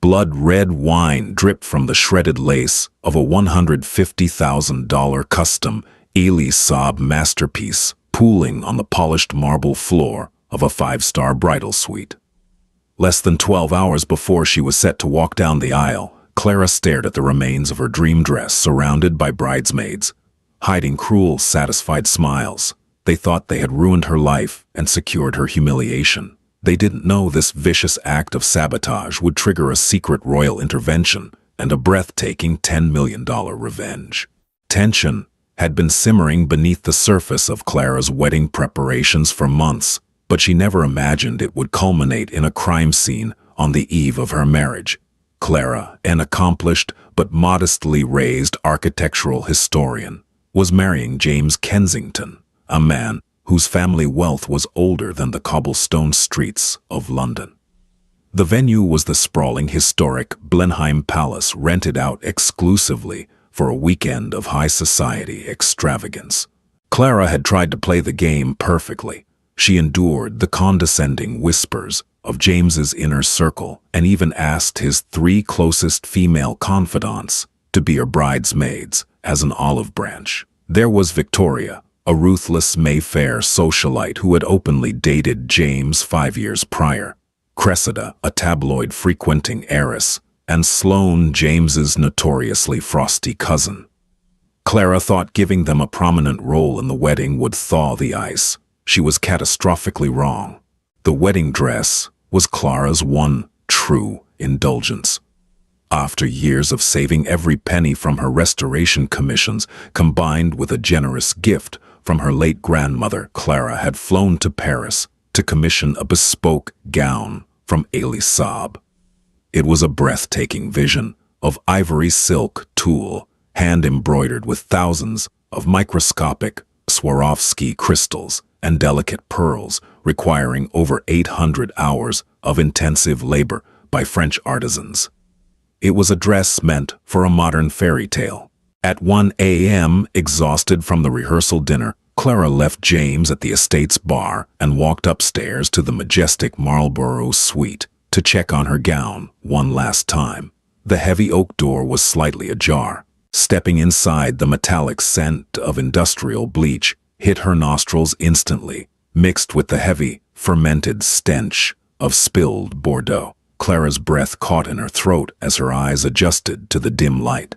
Blood-red wine dripped from the shredded lace of a $150,000 custom Elie Saab masterpiece pooling on the polished marble floor of a five-star bridal suite. Less than 12 hours before she was set to walk down the aisle, Clara stared at the remains of her dream dress surrounded by bridesmaids, hiding cruel, satisfied smiles. They thought they had ruined her life and secured her humiliation. They didn't know this vicious act of sabotage would trigger a secret royal intervention and a breathtaking $10 million revenge. Tension had been simmering beneath the surface of Clara's wedding preparations for months, but she never imagined it would culminate in a crime scene on the eve of her marriage. Clara, an accomplished but modestly raised architectural historian, was marrying James Kensington, a man whose family wealth was older than the cobblestone streets of London. The venue was the sprawling historic Blenheim Palace, rented out exclusively for a weekend of high society extravagance. Clara had tried to play the game perfectly. She endured the condescending whispers of James's inner circle and even asked his 3 closest female confidants to be her bridesmaids as an olive branch. There was Victoria, a ruthless Mayfair socialite who had openly dated James 5 years prior, Cressida, a tabloid-frequenting heiress, and Sloane, James's notoriously frosty cousin. Clara thought giving them a prominent role in the wedding would thaw the ice. She was catastrophically wrong. The wedding dress was Clara's one true indulgence. After years of saving every penny from her restoration commissions, combined with a generous gift from her late grandmother, Clara had flown to Paris to commission a bespoke gown from Elie Saab. It was a breathtaking vision of ivory silk tulle, hand-embroidered with thousands of microscopic Swarovski crystals and delicate pearls, requiring over 800 hours of intensive labor by French artisans. It was a dress meant for a modern fairy tale. At 1 a.m., exhausted from the rehearsal dinner, Clara left James at the estate's bar and walked upstairs to the majestic Marlborough suite to check on her gown one last time. The heavy oak door was slightly ajar. Stepping inside, the metallic scent of industrial bleach hit her nostrils instantly, mixed with the heavy, fermented stench of spilled Bordeaux. Clara's breath caught in her throat as her eyes adjusted to the dim light.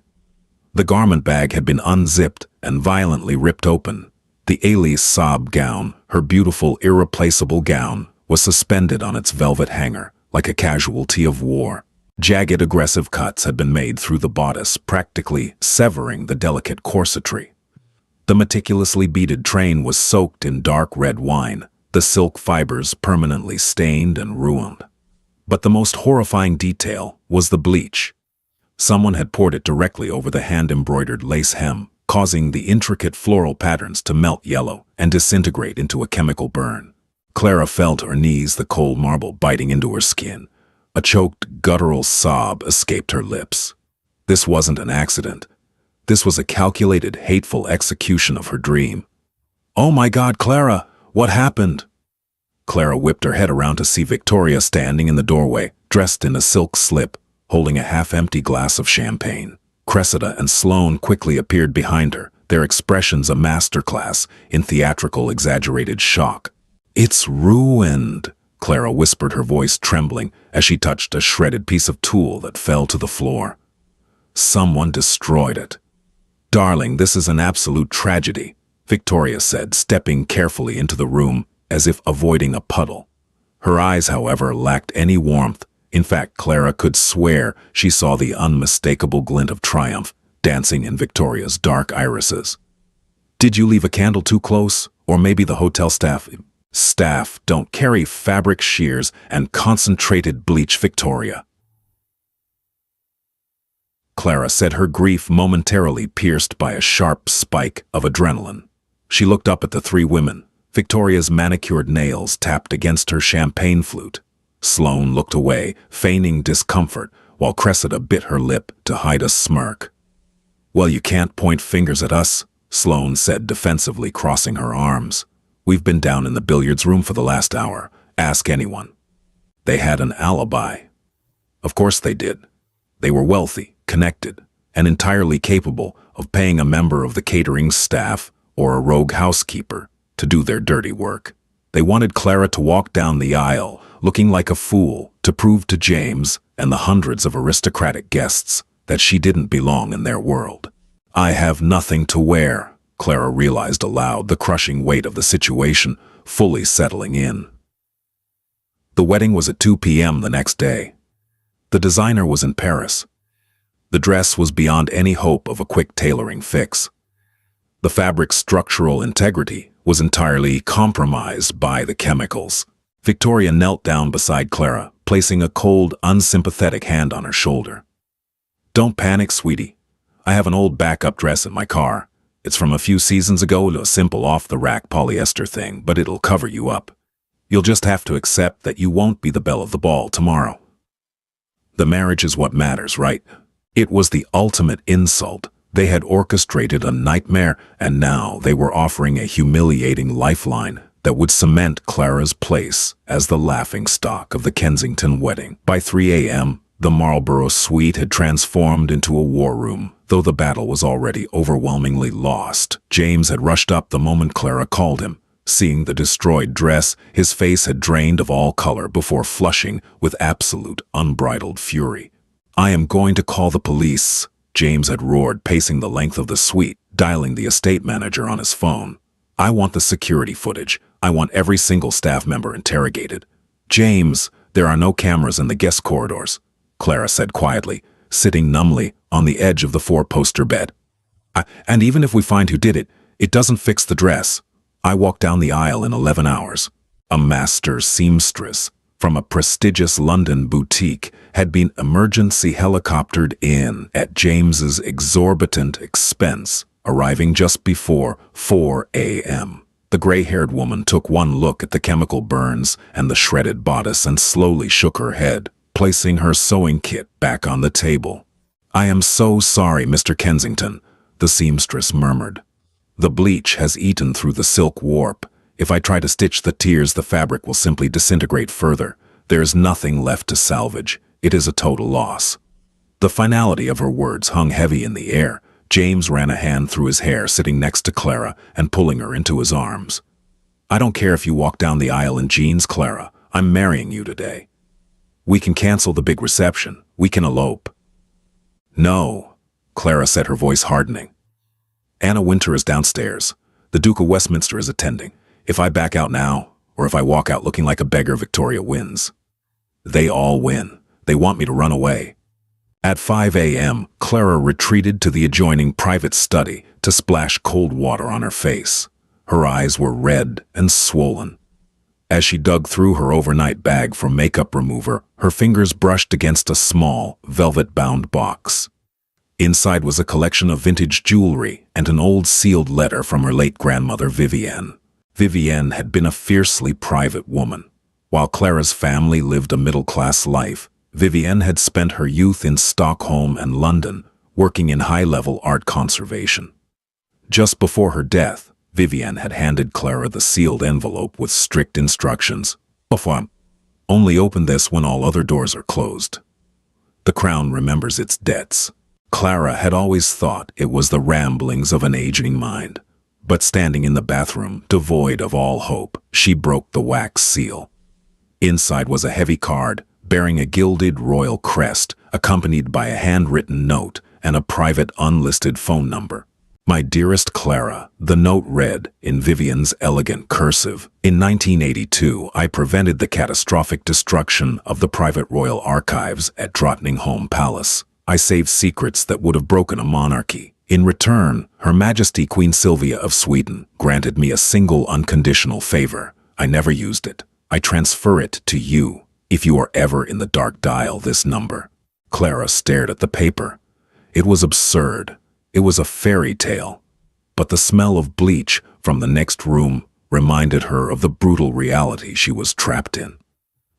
The garment bag had been unzipped and violently ripped open. The Elie Saab gown, her beautiful, irreplaceable gown, was suspended on its velvet hanger like a casualty of war. Jagged, aggressive cuts had been made through the bodice, practically severing the delicate corsetry. The meticulously beaded train was soaked in dark red wine, the silk fibers permanently stained and ruined. But the most horrifying detail was the bleach. Someone had poured it directly over the hand-embroidered lace hem, causing the intricate floral patterns to melt yellow and disintegrate into a chemical burn. Clara felt her knees, the cold marble biting into her skin. A choked, guttural sob escaped her lips. This wasn't an accident. This was a calculated, hateful execution of her dream. "Oh my God, Clara, what happened?" Clara whipped her head around to see Victoria standing in the doorway, dressed in a silk slip, holding a half-empty glass of champagne. Cressida and Sloane quickly appeared behind her, their expressions a masterclass in theatrical exaggerated shock. "It's ruined," Clara whispered, her voice trembling as she touched a shredded piece of tulle that fell to the floor. "Someone destroyed it." "Darling, this is an absolute tragedy," Victoria said, stepping carefully into the room as if avoiding a puddle. Her eyes, however, lacked any warmth. In fact, Clara could swear she saw the unmistakable glint of triumph dancing in Victoria's dark irises. "Did you leave a candle too close? Or maybe the hotel staff..." "Staff don't carry fabric shears and concentrated bleach, Victoria," Clara said, her grief momentarily pierced by a sharp spike of adrenaline. She looked up at the 3 women. Victoria's manicured nails tapped against her champagne flute. Sloane looked away, feigning discomfort, while Cressida bit her lip to hide a smirk. "Well, you can't point fingers at us," Sloane said defensively, crossing her arms. "We've been down in the billiards room for the last hour. Ask anyone." They had an alibi. Of course they did. They were wealthy, connected, and entirely capable of paying a member of the catering staff or a rogue housekeeper to do their dirty work. They wanted Clara to walk down the aisle looking like a fool to prove to James and the hundreds of aristocratic guests that she didn't belong in their world. I have nothing to wear, Clara realized aloud, the crushing weight of the situation fully settling in. The wedding was at 2 p.m. the next day. The designer was in Paris. The dress was beyond any hope of a quick tailoring fix. The fabric's structural integrity was entirely compromised by the chemicals. Victoria knelt down beside Clara, placing a cold, unsympathetic hand on her shoulder. "Don't panic, sweetie. I have an old backup dress in my car. It's from a few seasons ago, a simple off-the-rack polyester thing, but it'll cover you up. You'll just have to accept that you won't be the belle of the ball tomorrow. The marriage is what matters, right?" It was the ultimate insult. They had orchestrated a nightmare, and now they were offering a humiliating lifeline that would cement Clara's place as the laughingstock of the Kensington wedding. By 3 a.m., the Marlborough suite had transformed into a war room. Though the battle was already overwhelmingly lost, James had rushed up the moment Clara called him. Seeing the destroyed dress, his face had drained of all color before flushing with absolute unbridled fury. "I am going to call the police," James had roared, pacing the length of the suite, dialing the estate manager on his phone. "I want the security footage. I want every single staff member interrogated." "James, there are no cameras in the guest corridors," Clara said quietly, sitting numbly on the edge of the four-poster bed. And even if we find who did it, it doesn't fix the dress. I walked down the aisle in 11 hours. A master seamstress from a prestigious London boutique had been emergency helicoptered in at James's exorbitant expense, arriving just before 4 a.m. The gray-haired woman took one look at the chemical burns and the shredded bodice and slowly shook her head, placing her sewing kit back on the table. "I am so sorry, Mr. Kensington," the seamstress murmured. "The bleach has eaten through the silk warp. If I try to stitch the tiers, the fabric will simply disintegrate further. There is nothing left to salvage. It is a total loss." The finality of her words hung heavy in the air. James ran a hand through his hair, sitting next to Clara and pulling her into his arms. "I don't care if you walk down the aisle in jeans, Clara. I'm marrying you today. We can cancel the big reception. We can elope." "No," Clara said, her voice hardening. "Anna Winter is downstairs. The Duke of Westminster is attending. If I back out now, or if I walk out looking like a beggar, Victoria wins. They all win. They want me to run away." At 5 a.m., Clara retreated to the adjoining private study to splash cold water on her face. Her eyes were red and swollen. As she dug through her overnight bag for makeup remover, her fingers brushed against a small, velvet-bound box. Inside was a collection of vintage jewelry and an old sealed letter from her late grandmother, Vivienne. Vivienne had been a fiercely private woman. While Clara's family lived a middle-class life, Vivienne had spent her youth in Stockholm and London, working in high-level art conservation. Just before her death, Vivienne had handed Clara the sealed envelope with strict instructions. "Only open this when all other doors are closed. The Crown remembers its debts." Clara had always thought it was the ramblings of an aging mind. But standing in the bathroom, devoid of all hope, she broke the wax seal. Inside was a heavy card bearing a gilded royal crest, accompanied by a handwritten note and a private unlisted phone number. "My dearest Clara," the note read in Vivienne's elegant cursive. "In 1982, I prevented the catastrophic destruction of the private royal archives at Drottningholm Palace. I saved secrets that would have broken a monarchy. In return, Her Majesty Queen Sylvia of Sweden granted me a single unconditional favor. I never used it. I transfer it to you. If you are ever in the dark, dial this number." Clara stared at the paper. It was absurd. It was a fairy tale. But the smell of bleach from the next room reminded her of the brutal reality she was trapped in.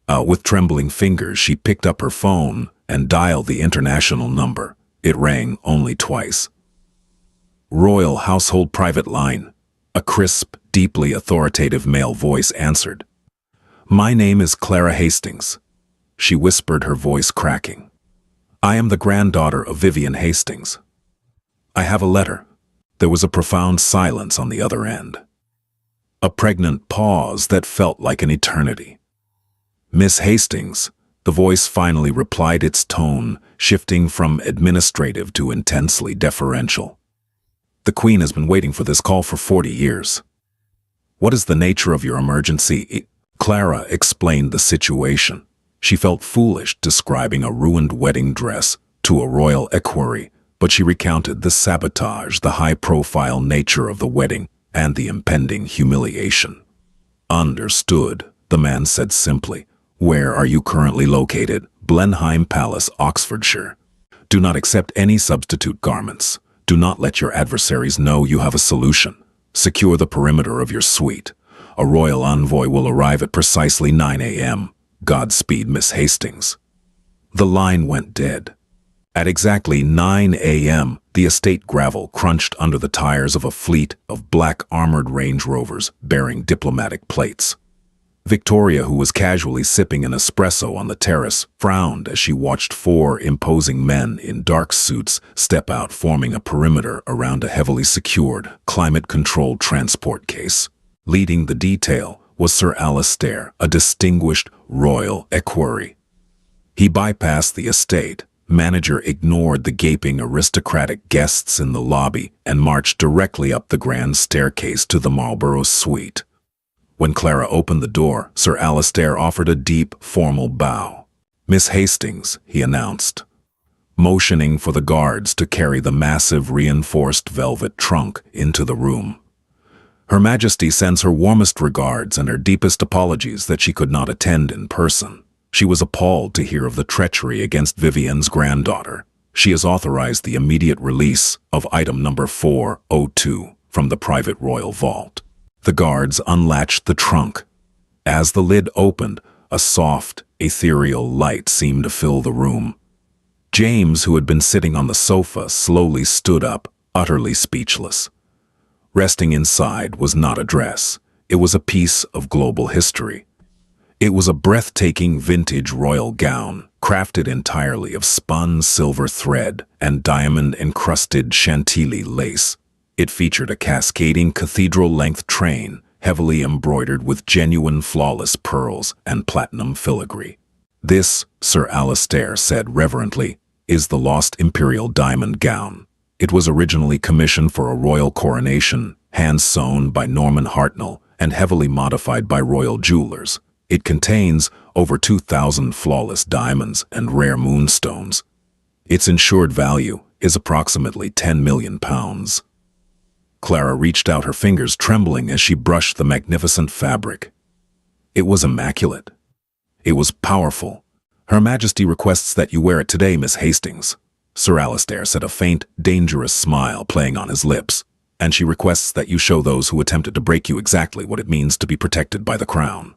With trembling fingers, she picked up her phone and dialed the international number. It rang only twice. "Royal Household Private Line." A crisp, deeply authoritative male voice answered. "My name is Clara Hastings." she whispered, her voice cracking. "I am the granddaughter of Vivian Hastings. I have a letter." There was a profound silence on the other end. A pregnant pause that felt like an eternity. "Miss Hastings," the voice finally replied, its tone shifting from administrative to intensely deferential. "The Queen has been waiting for this call for 40 years. What is the nature of your emergency?" Clara explained the situation. She felt foolish describing a ruined wedding dress to a royal equerry, but she recounted the sabotage, the high-profile nature of the wedding, and the impending humiliation. "Understood," the man said simply. "Where are you currently located?" "Blenheim Palace, Oxfordshire. Do not accept any substitute garments. Do not let your adversaries know you have a solution. Secure the perimeter of your suite. A royal envoy will arrive at precisely 9 a.m. Godspeed, Miss Hastings." The line went dead. At exactly 9 a.m., the estate gravel crunched under the tires of a fleet of black armored Range Rovers bearing diplomatic plates. Victoria, who was casually sipping an espresso on the terrace, frowned as she watched 4 imposing men in dark suits step out, forming a perimeter around a heavily secured, climate-controlled transport case. Leading the detail was Sir Alistair, a distinguished royal equerry. He bypassed the estate. Manager ignored the gaping aristocratic guests in the lobby and marched directly up the grand staircase to the Marlborough suite. When Clara opened the door, Sir Alistair offered a deep, formal bow. "Miss Hastings," he announced, motioning for the guards to carry the massive reinforced velvet trunk into the room. "Her Majesty sends her warmest regards and her deepest apologies that she could not attend in person. She was appalled to hear of the treachery against Vivian's granddaughter. She has authorized the immediate release of item number 402 from the private royal vault." The guards unlatched the trunk. As the lid opened, a soft, ethereal light seemed to fill the room. James, who had been sitting on the sofa, slowly stood up, utterly speechless. Resting inside was not a dress. It was a piece of global history. It was a breathtaking vintage royal gown, crafted entirely of spun silver thread and diamond-encrusted Chantilly lace. It featured a cascading cathedral-length train, heavily embroidered with genuine flawless pearls and platinum filigree. "This," Sir Alistair said reverently, "is the lost imperial diamond gown. It was originally commissioned for a royal coronation, hand-sewn by Norman Hartnell and heavily modified by royal jewelers. It contains over 2,000 flawless diamonds and rare moonstones. Its insured value is approximately £10 million. Clara reached out, her fingers trembling as she brushed the magnificent fabric. It was immaculate. It was powerful. "Her Majesty requests that you wear it today, Miss Hastings," Sir Alistair said, a faint, dangerous smile playing on his lips. "And she requests that you show those who attempted to break you exactly what it means to be protected by the crown."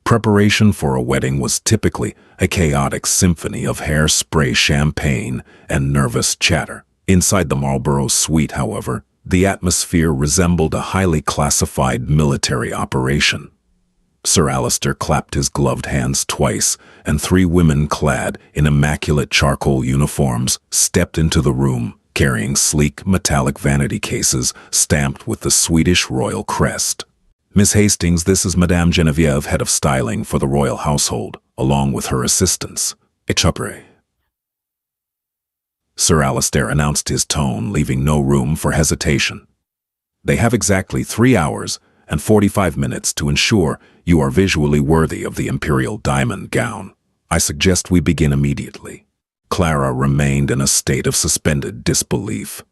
Preparation for a wedding was typically a chaotic symphony of hairspray, champagne, and nervous chatter. Inside the Marlborough suite, however, the atmosphere resembled a highly classified military operation. Sir Alistair clapped his gloved hands twice, and 3 women clad in immaculate charcoal uniforms stepped into the room, carrying sleek metallic vanity cases stamped with the Swedish royal crest. "Miss Hastings, this is Madame Genevieve, head of styling for the royal household, along with her assistants. Échappée." Sir Alistair announced, his tone leaving no room for hesitation. "They have exactly 3 hours and 45 minutes to ensure you are visually worthy of the imperial diamond gown. I suggest we begin immediately." Clara remained in a state of suspended disbelief.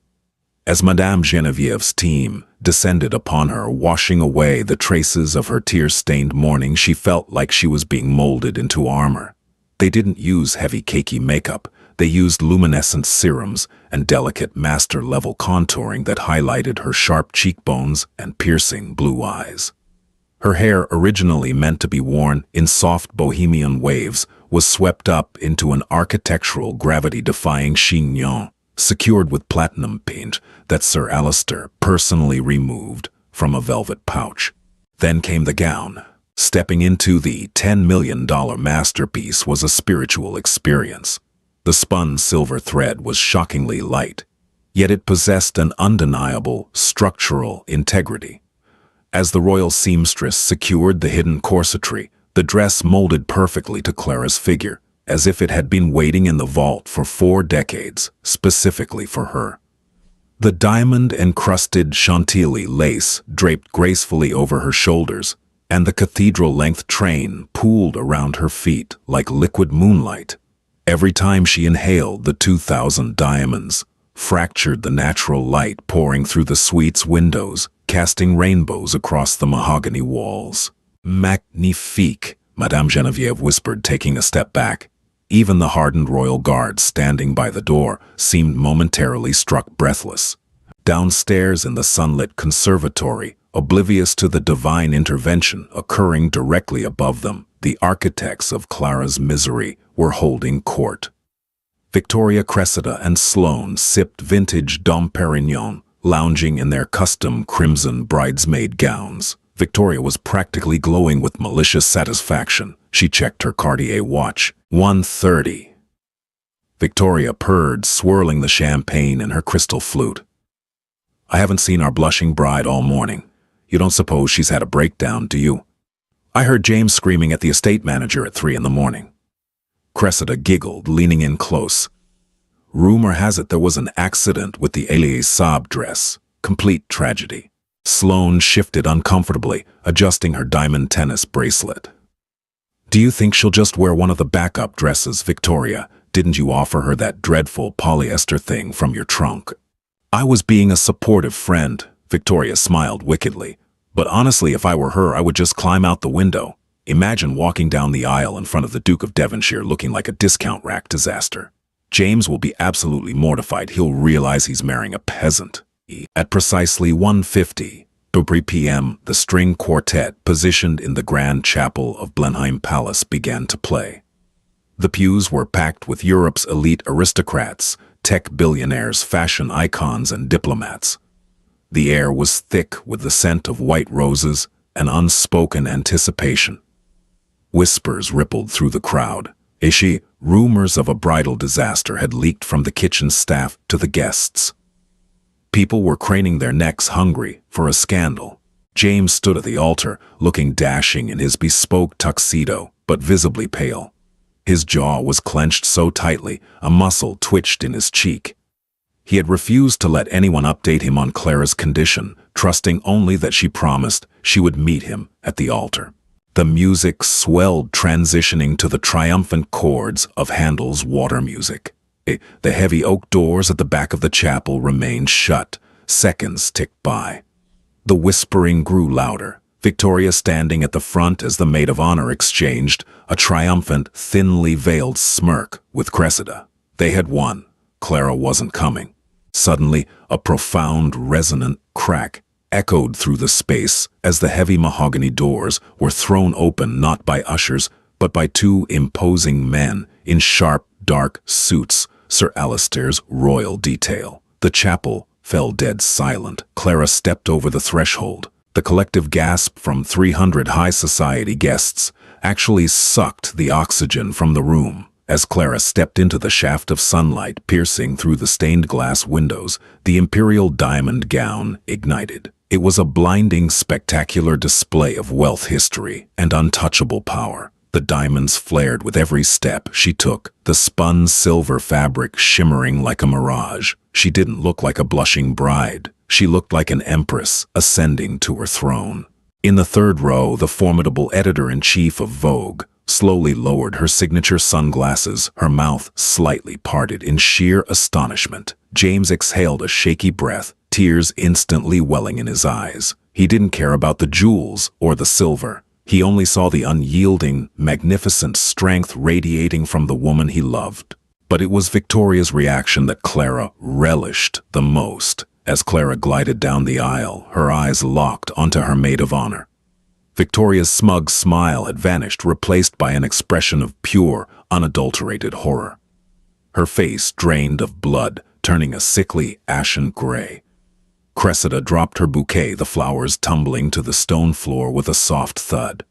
As Madame Genevieve's team descended upon her, washing away the traces of her tear-stained mourning, she felt like she was being molded into armor. They didn't use heavy cakey makeup. They used luminescent serums and delicate master-level contouring that highlighted her sharp cheekbones and piercing blue eyes. Her hair, originally meant to be worn in soft bohemian waves, was swept up into an architectural, gravity-defying chignon, secured with platinum paint that Sir Alistair personally removed from a velvet pouch. Then came the gown. Stepping into the $10 million masterpiece was a spiritual experience. The spun silver thread was shockingly light, yet it possessed an undeniable structural integrity. As the royal seamstress secured the hidden corsetry, the dress molded perfectly to Clara's figure, as if it had been waiting in the vault for 4 decades, specifically for her. The diamond-encrusted Chantilly lace draped gracefully over her shoulders, and the cathedral-length train pooled around her feet like liquid moonlight. Every time she inhaled, the 2,000 diamonds fractured the natural light pouring through the suite's windows, casting rainbows across the mahogany walls. "Magnifique," Madame Geneviève whispered, taking a step back. Even the hardened royal guards standing by the door seemed momentarily struck breathless. Downstairs in the sunlit conservatory, oblivious to the divine intervention occurring directly above them, the architects of Clara's misery were holding court. Victoria, Cressida, and Sloane sipped vintage Dom Perignon, lounging in their custom crimson bridesmaid gowns. Victoria was practically glowing with malicious satisfaction. She checked her Cartier watch. 1:30. Victoria purred, swirling the champagne in her crystal flute. "I haven't seen our blushing bride all morning. You don't suppose she's had a breakdown, do you? I heard James screaming at the estate manager at 3 in the morning. Cressida giggled, leaning in close. "Rumor has it there was an accident with the Elie Saab dress. Complete tragedy." Sloane shifted uncomfortably, adjusting her diamond tennis bracelet. "Do you think she'll just wear one of the backup dresses, Victoria? Didn't you offer her that dreadful polyester thing from your trunk?" "I was being a supportive friend," Victoria smiled wickedly. "But honestly, if I were her, I would just climb out the window. Imagine walking down the aisle in front of the Duke of Devonshire looking like a discount rack disaster. James will be absolutely mortified. He'll realize he's marrying a peasant." At precisely 1:50 p.m., the string quartet positioned in the grand chapel of Blenheim Palace began to play. The pews were packed with Europe's elite aristocrats, tech billionaires, fashion icons, and diplomats. The air was thick with the scent of white roses and unspoken anticipation. Whispers rippled through the crowd. Rumors of a bridal disaster had leaked from the kitchen staff to the guests. People were craning their necks, hungry for a scandal. James stood at the altar, looking dashing in his bespoke tuxedo, but visibly pale. His jaw was clenched so tightly, a muscle twitched in his cheek. He had refused to let anyone update him on Clara's condition, trusting only that she promised she would meet him at the altar. The music swelled, transitioning to the triumphant chords of Handel's Water Music. The heavy oak doors at the back of the chapel remained shut. Seconds ticked by. The whispering grew louder. Victoria standing at the front as the maid of honor exchanged a triumphant, thinly veiled smirk with Cressida. They had won. Clara wasn't coming. Suddenly, a profound, resonant crack echoed through the space as the heavy mahogany doors were thrown open not by ushers, but by 2 imposing men in sharp, dark suits, Sir Alistair's royal detail. The chapel fell dead silent. Clara stepped over the threshold. The collective gasp from 300 high society guests actually sucked the oxygen from the room. As Clara stepped into the shaft of sunlight piercing through the stained glass windows, the imperial diamond gown ignited. It was a blinding, spectacular display of wealth, history, and untouchable power. The diamonds flared with every step she took, the spun silver fabric shimmering like a mirage. She didn't look like a blushing bride. She looked like an empress ascending to her throne. In the third row, the formidable editor-in-chief of Vogue slowly lowered her signature sunglasses, her mouth slightly parted in sheer astonishment. James exhaled a shaky breath, tears instantly welling in his eyes. He didn't care about the jewels or the silver. He only saw the unyielding, magnificent strength radiating from the woman he loved. But it was Victoria's reaction that Clara relished the most. As Clara glided down the aisle, her eyes locked onto her maid of honor. Victoria's smug smile had vanished, replaced by an expression of pure, unadulterated horror. Her face drained of blood, turning a sickly, ashen gray. Cressida dropped her bouquet, the flowers tumbling to the stone floor with a soft thud.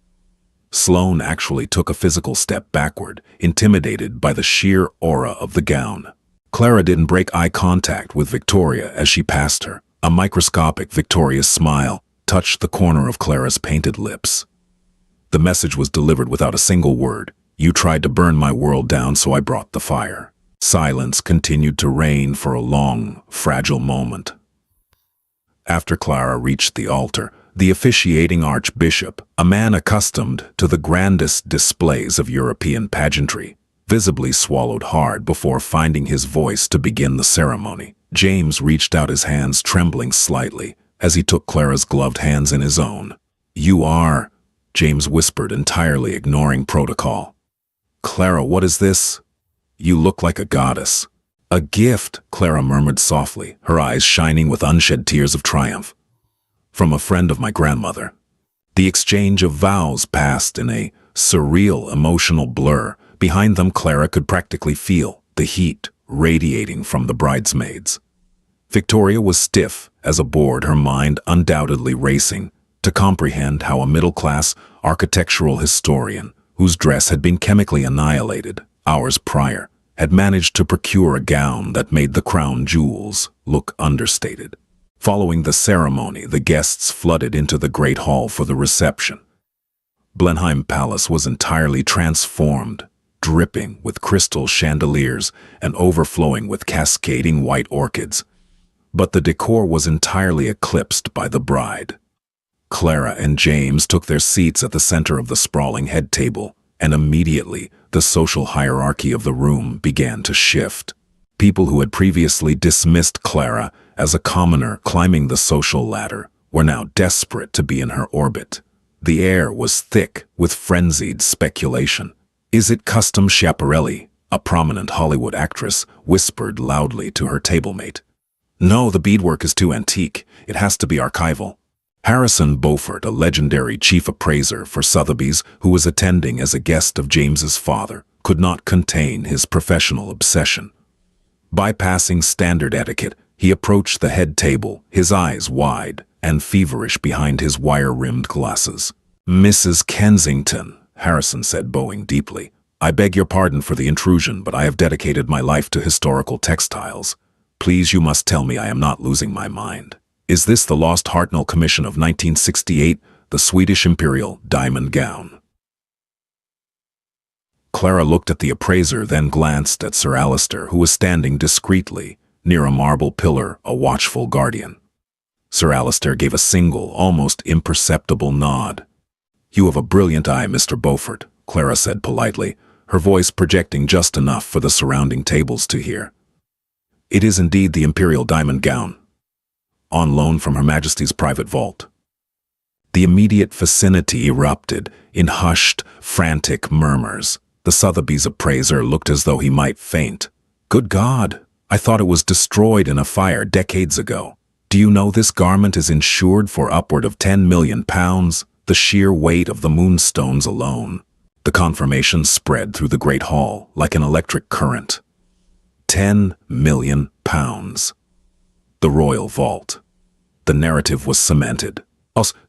Sloane actually took a physical step backward, intimidated by the sheer aura of the gown. Clara didn't break eye contact with Victoria as she passed her. A microscopic Victoria's smile touched the corner of Clara's painted lips. The message was delivered without a single word. You tried to burn my world down, so I brought the fire. Silence continued to reign for a long, fragile moment. After Clara reached the altar, the officiating archbishop, a man accustomed to the grandest displays of European pageantry, visibly swallowed hard before finding his voice to begin the ceremony. James reached out his hands, trembling slightly, as he took Clara's gloved hands in his own. "You are," James whispered, entirely ignoring protocol. "Clara, what is this? You look like a goddess." "A gift," Clara murmured softly, her eyes shining with unshed tears of triumph. "From a friend of my grandmother." The exchange of vows passed in a surreal, emotional blur. Behind them, Clara could practically feel the heat radiating from the bridesmaids. Victoria was stiff as a board, her mind undoubtedly racing to comprehend how a middle-class architectural historian, whose dress had been chemically annihilated hours prior, had managed to procure a gown that made the crown jewels look understated. Following the ceremony, the guests flooded into the great hall for the reception. Blenheim Palace was entirely transformed, dripping with crystal chandeliers and overflowing with cascading white orchids. But the decor was entirely eclipsed by the bride. Clara and James took their seats at the center of the sprawling head table, and immediately the social hierarchy of the room began to shift. People who had previously dismissed Clara as a commoner climbing the social ladder were now desperate to be in her orbit. The air was thick with frenzied speculation. "Is it custom Schiaparelli?" a prominent Hollywood actress whispered loudly to her tablemate. "No, the beadwork is too antique. It has to be archival." Harrison Beaufort, a legendary chief appraiser for Sotheby's who was attending as a guest of James's father, could not contain his professional obsession. Bypassing standard etiquette, he approached the head table, his eyes wide and feverish behind his wire-rimmed glasses. "Mrs. Kensington," Harrison said, bowing deeply, "I beg your pardon for the intrusion, but I have dedicated my life to historical textiles. Please, you must tell me I am not losing my mind. Is this the lost Hartnell Commission of 1968, the Swedish imperial diamond gown?" Clara looked at the appraiser, then glanced at Sir Alistair, who was standing discreetly near a marble pillar, a watchful guardian. Sir Alistair gave a single, almost imperceptible nod. "You have a brilliant eye, Mr. Beaufort," Clara said politely, her voice projecting just enough for the surrounding tables to hear. "It is indeed the imperial diamond gown, on loan from Her Majesty's private vault." The immediate vicinity erupted in hushed, frantic murmurs. The Sotheby's appraiser looked as though he might faint. "Good God! I thought it was destroyed in a fire decades ago. Do you know this garment is insured for upward of £10 million? The sheer weight of the moonstones alone." The confirmation spread through the great hall like an electric current. £10 million. The royal vault. The narrative was cemented.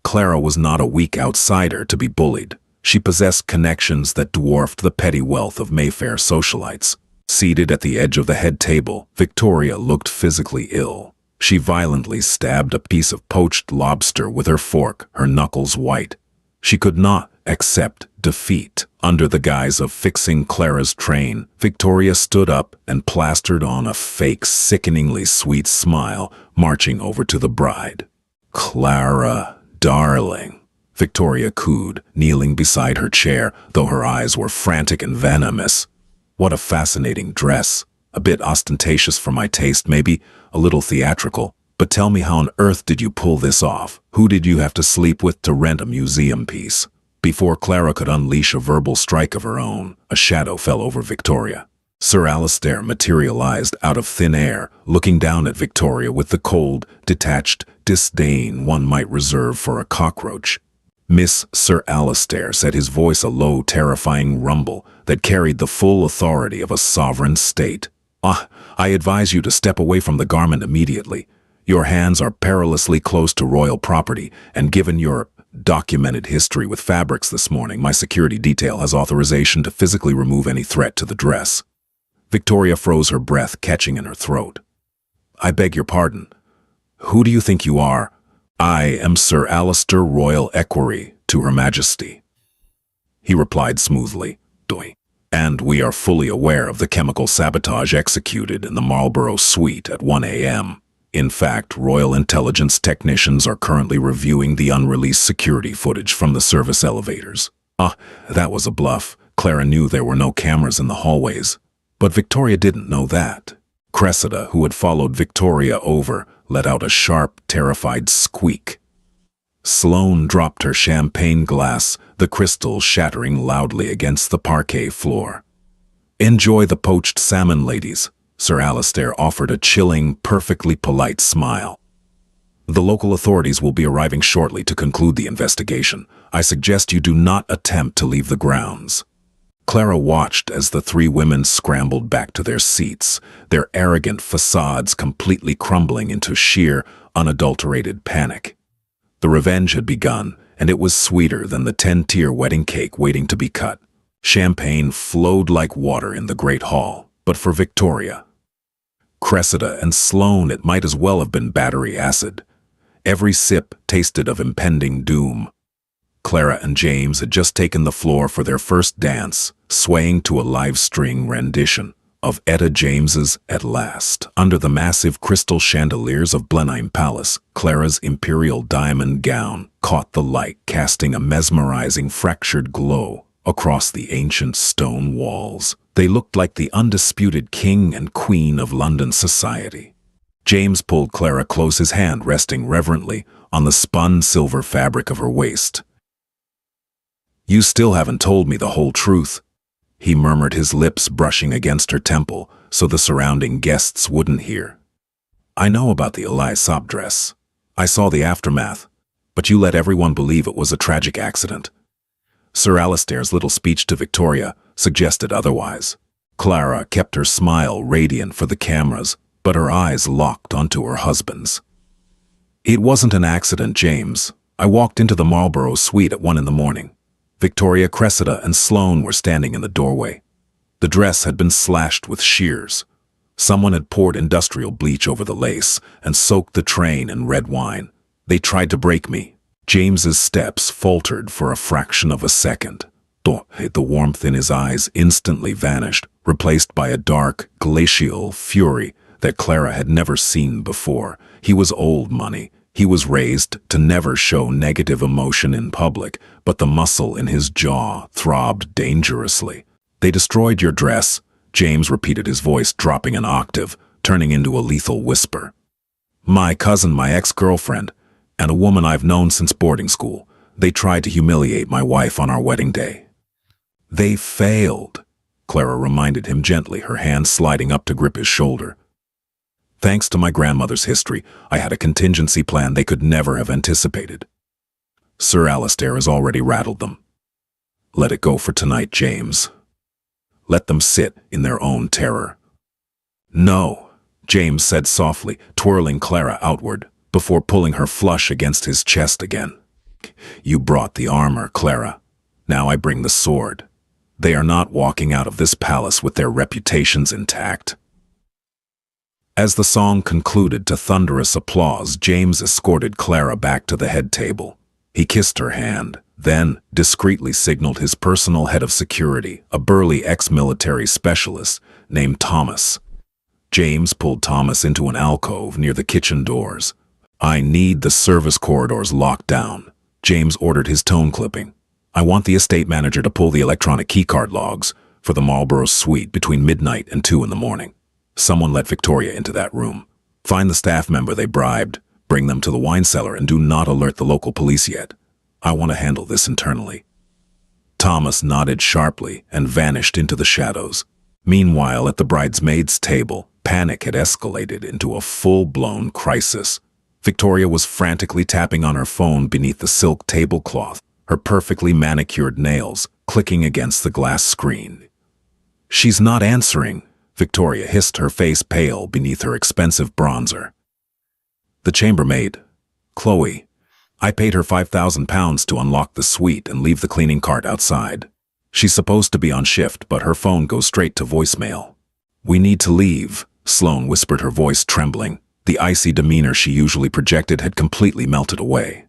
Clara was not a weak outsider to be bullied. She possessed connections that dwarfed the petty wealth of Mayfair socialites. Seated at the edge of the head table, Victoria looked physically ill. She violently stabbed a piece of poached lobster with her fork, her knuckles white. She could not accept defeat. Under the guise of fixing Clara's train, Victoria stood up and plastered on a fake, sickeningly sweet smile, marching over to the bride. "Clara, darling," Victoria cooed, kneeling beside her chair, though her eyes were frantic and venomous. "What a fascinating dress. A bit ostentatious for my taste, maybe a little theatrical. But tell me, how on earth did you pull this off? Who did you have to sleep with to rent a museum piece?" Before Clara could unleash a verbal strike of her own, a shadow fell over Victoria. Sir Alistair materialized out of thin air, looking down at Victoria with the cold, detached disdain one might reserve for a cockroach. "Miss Sir Alistair," said his voice a low, terrifying rumble that carried the full authority of a sovereign state. I advise you to step away from the garment immediately. Your hands are perilously close to royal property, and given your documented history with fabrics this morning. My security detail has authorization to physically remove any threat to the dress." Victoria froze her breath, catching in her throat. "I beg your pardon. Who do you think you are?" "I am Sir Alistair Royal Equerry to Her Majesty," he replied smoothly. "Doi. And we are fully aware of the chemical sabotage executed in the Marlborough suite at 1 a.m. In fact, Royal Intelligence technicians are currently reviewing the unreleased security footage from the service elevators." That was a bluff. Clara knew there were no cameras in the hallways. But Victoria didn't know that. Cressida, who had followed Victoria over, let out a sharp, terrified squeak. Sloane dropped her champagne glass, the crystal shattering loudly against the parquet floor. "Enjoy the poached salmon, ladies." Sir Alistair offered a chilling, perfectly polite smile. "The local authorities will be arriving shortly to conclude the investigation. I suggest you do not attempt to leave the grounds." Clara watched as the three women scrambled back to their seats, their arrogant facades completely crumbling into sheer, unadulterated panic. The revenge had begun, and it was sweeter than the 10-tier wedding cake waiting to be cut. Champagne flowed like water in the great hall, but for Victoria, Cressida, and Sloane, it might as well have been battery acid. Every sip tasted of impending doom. Clara and James had just taken the floor for their first dance, swaying to a live-string rendition of Etta James's At Last. Under the massive crystal chandeliers of Blenheim Palace, Clara's imperial diamond gown caught the light, casting a mesmerizing fractured glow across the ancient stone walls. They looked like the undisputed king and queen of London society. James pulled Clara close, his hand resting reverently on the spun silver fabric of her waist. "You still haven't told me the whole truth," he murmured, his lips brushing against her temple so the surrounding guests wouldn't hear. "I know about the Eli-Saab dress. I saw the aftermath, but you let everyone believe it was a tragic accident." Sir Alistair's little speech to Victoria suggested otherwise. Clara kept her smile radiant for the cameras, but her eyes locked onto her husband's. "It wasn't an accident, James. I walked into the Marlborough suite at 1 in the morning. Victoria, Cressida, and Sloane were standing in the doorway. The dress had been slashed with shears. Someone had poured industrial bleach over the lace and soaked the train in red wine. They tried to break me." James's steps faltered for a fraction of a second. The warmth in his eyes instantly vanished, replaced by a dark, glacial fury that Clara had never seen before. He was old money. He was raised to never show negative emotion in public, but the muscle in his jaw throbbed dangerously. "They destroyed your dress," James repeated, his voice dropping an octave, turning into a lethal whisper. "My cousin, my ex-girlfriend, and a woman I've known since boarding school. They tried to humiliate my wife on our wedding day." "They failed," Clara reminded him gently, her hand sliding up to grip his shoulder. "Thanks to my grandmother's history, I had a contingency plan they could never have anticipated. Sir Alistair has already rattled them. Let it go for tonight, James. Let them sit in their own terror." "No," James said softly, twirling Clara outward, before pulling her flush against his chest again. "You brought the armor, Clara. Now I bring the sword. They are not walking out of this palace with their reputations intact." As the song concluded to thunderous applause, James escorted Clara back to the head table. He kissed her hand, then discreetly signaled his personal head of security, a burly ex-military specialist named Thomas. James pulled Thomas into an alcove near the kitchen doors. "I need the service corridors locked down," James ordered, his tone clipping. "I want the estate manager to pull the electronic keycard logs for the Marlborough suite between midnight and 2 in the morning. Someone let Victoria into that room. Find the staff member they bribed, bring them to the wine cellar, and do not alert the local police yet. I want to handle this internally." Thomas nodded sharply and vanished into the shadows. Meanwhile, at the bridesmaids' table, panic had escalated into a full-blown crisis. Victoria was frantically tapping on her phone beneath the silk tablecloth, her perfectly manicured nails clicking against the glass screen. "She's not answering," Victoria hissed, her face pale beneath her expensive bronzer. The chambermaid, Chloe, I paid her £5,000 to unlock the suite and leave the cleaning cart outside. She's supposed to be on shift, but her phone goes straight to voicemail. We need to leave, Sloane whispered, her voice trembling. The icy demeanor she usually projected had completely melted away.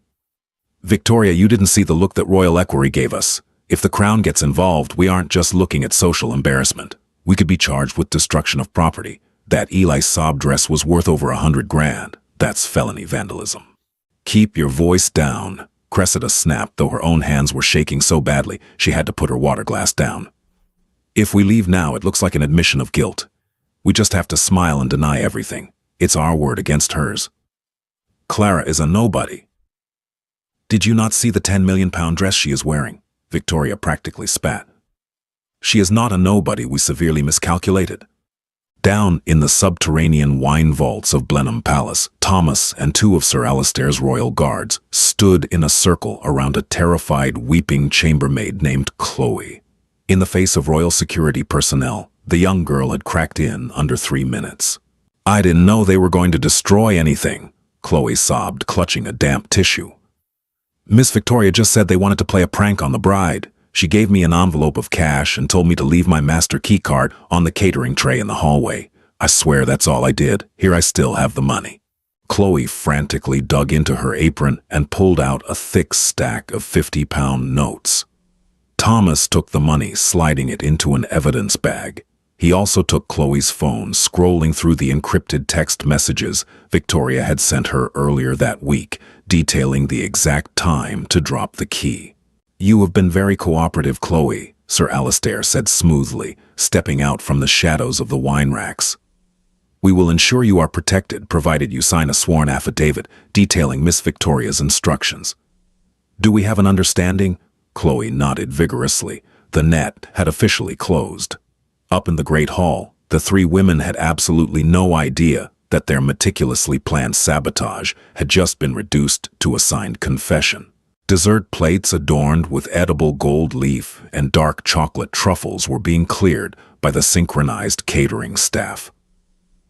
Victoria, you didn't see the look that Royal Equerry gave us. If the Crown gets involved, we aren't just looking at social embarrassment. We could be charged with destruction of property. That Eli Saab dress was worth over 100 grand. That's felony vandalism. Keep your voice down, Cressida snapped, though her own hands were shaking so badly she had to put her water glass down. If we leave now, it looks like an admission of guilt. We just have to smile and deny everything. It's our word against hers. Clara is a nobody. Did you not see the £10 million dress she is wearing? Victoria practically spat. She is not a nobody, we severely miscalculated. Down in the subterranean wine vaults of Blenheim Palace, Thomas and two of Sir Alistair's royal guards stood in a circle around a terrified, weeping chambermaid named Chloe. In the face of royal security personnel, the young girl had cracked in under 3 minutes. I didn't know they were going to destroy anything, Chloe sobbed, clutching a damp tissue. Miss Victoria just said they wanted to play a prank on the bride. She gave me an envelope of cash and told me to leave my master keycard on the catering tray in the hallway. I swear that's all I did. Here I still have the money. Chloe frantically dug into her apron and pulled out a thick stack of £50 notes. Thomas took the money, sliding it into an evidence bag. He also took Chloe's phone, scrolling through the encrypted text messages Victoria had sent her earlier that week, detailing the exact time to drop the key. You have been very cooperative, Chloe, Sir Alistair said smoothly, stepping out from the shadows of the wine racks. We will ensure you are protected, provided you sign a sworn affidavit detailing Miss Victoria's instructions. Do we have an understanding? Chloe nodded vigorously. The net had officially closed. Up in the Great Hall, the three women had absolutely no idea that their meticulously planned sabotage had just been reduced to a signed confession. Dessert plates adorned with edible gold leaf and dark chocolate truffles were being cleared by the synchronized catering staff.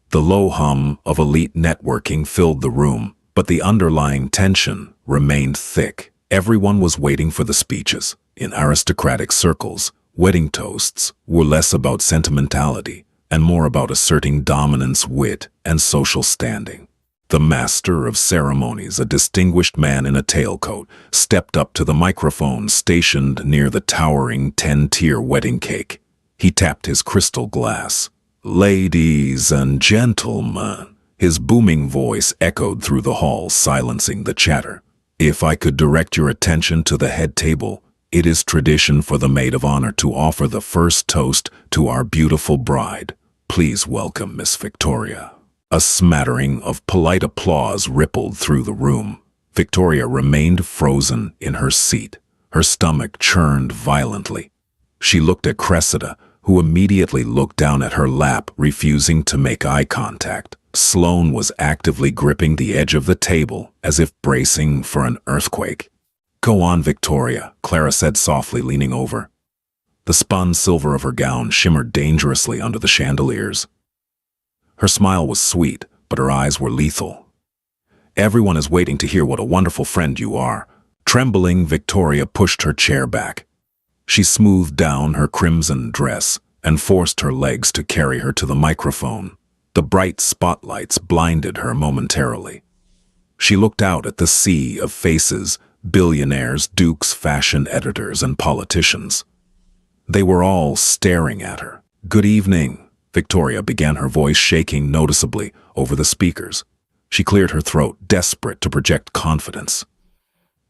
The low hum of elite networking filled the room, but the underlying tension remained thick. Everyone was waiting for the speeches. In aristocratic circles, wedding toasts were less about sentimentality and more about asserting dominance, wit, and social standing. The master of ceremonies, a distinguished man in a tailcoat, stepped up to the microphone stationed near the towering 10-tier wedding cake. He tapped his crystal glass. Ladies and gentlemen, his booming voice echoed through the hall, silencing the chatter. If I could direct your attention to the head table, it is tradition for the maid of honor to offer the first toast to our beautiful bride. Please welcome Miss Victoria. A smattering of polite applause rippled through the room. Victoria remained frozen in her seat. Her stomach churned violently. She looked at Cressida, who immediately looked down at her lap, refusing to make eye contact. Sloane was actively gripping the edge of the table, as if bracing for an earthquake. Go on, Victoria, Clara said softly, leaning over. The spun silver of her gown shimmered dangerously under the chandeliers. Her smile was sweet, but her eyes were lethal. Everyone is waiting to hear what a wonderful friend you are. Trembling, Victoria pushed her chair back. She smoothed down her crimson dress and forced her legs to carry her to the microphone. The bright spotlights blinded her momentarily. She looked out at the sea of faces, billionaires, dukes, fashion editors, and politicians. They were all staring at her. Good evening. Victoria began, her voice shaking noticeably over the speakers. She cleared her throat, desperate to project confidence.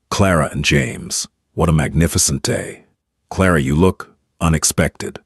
Clara and James, what a magnificent day. Clara, you look unexpected.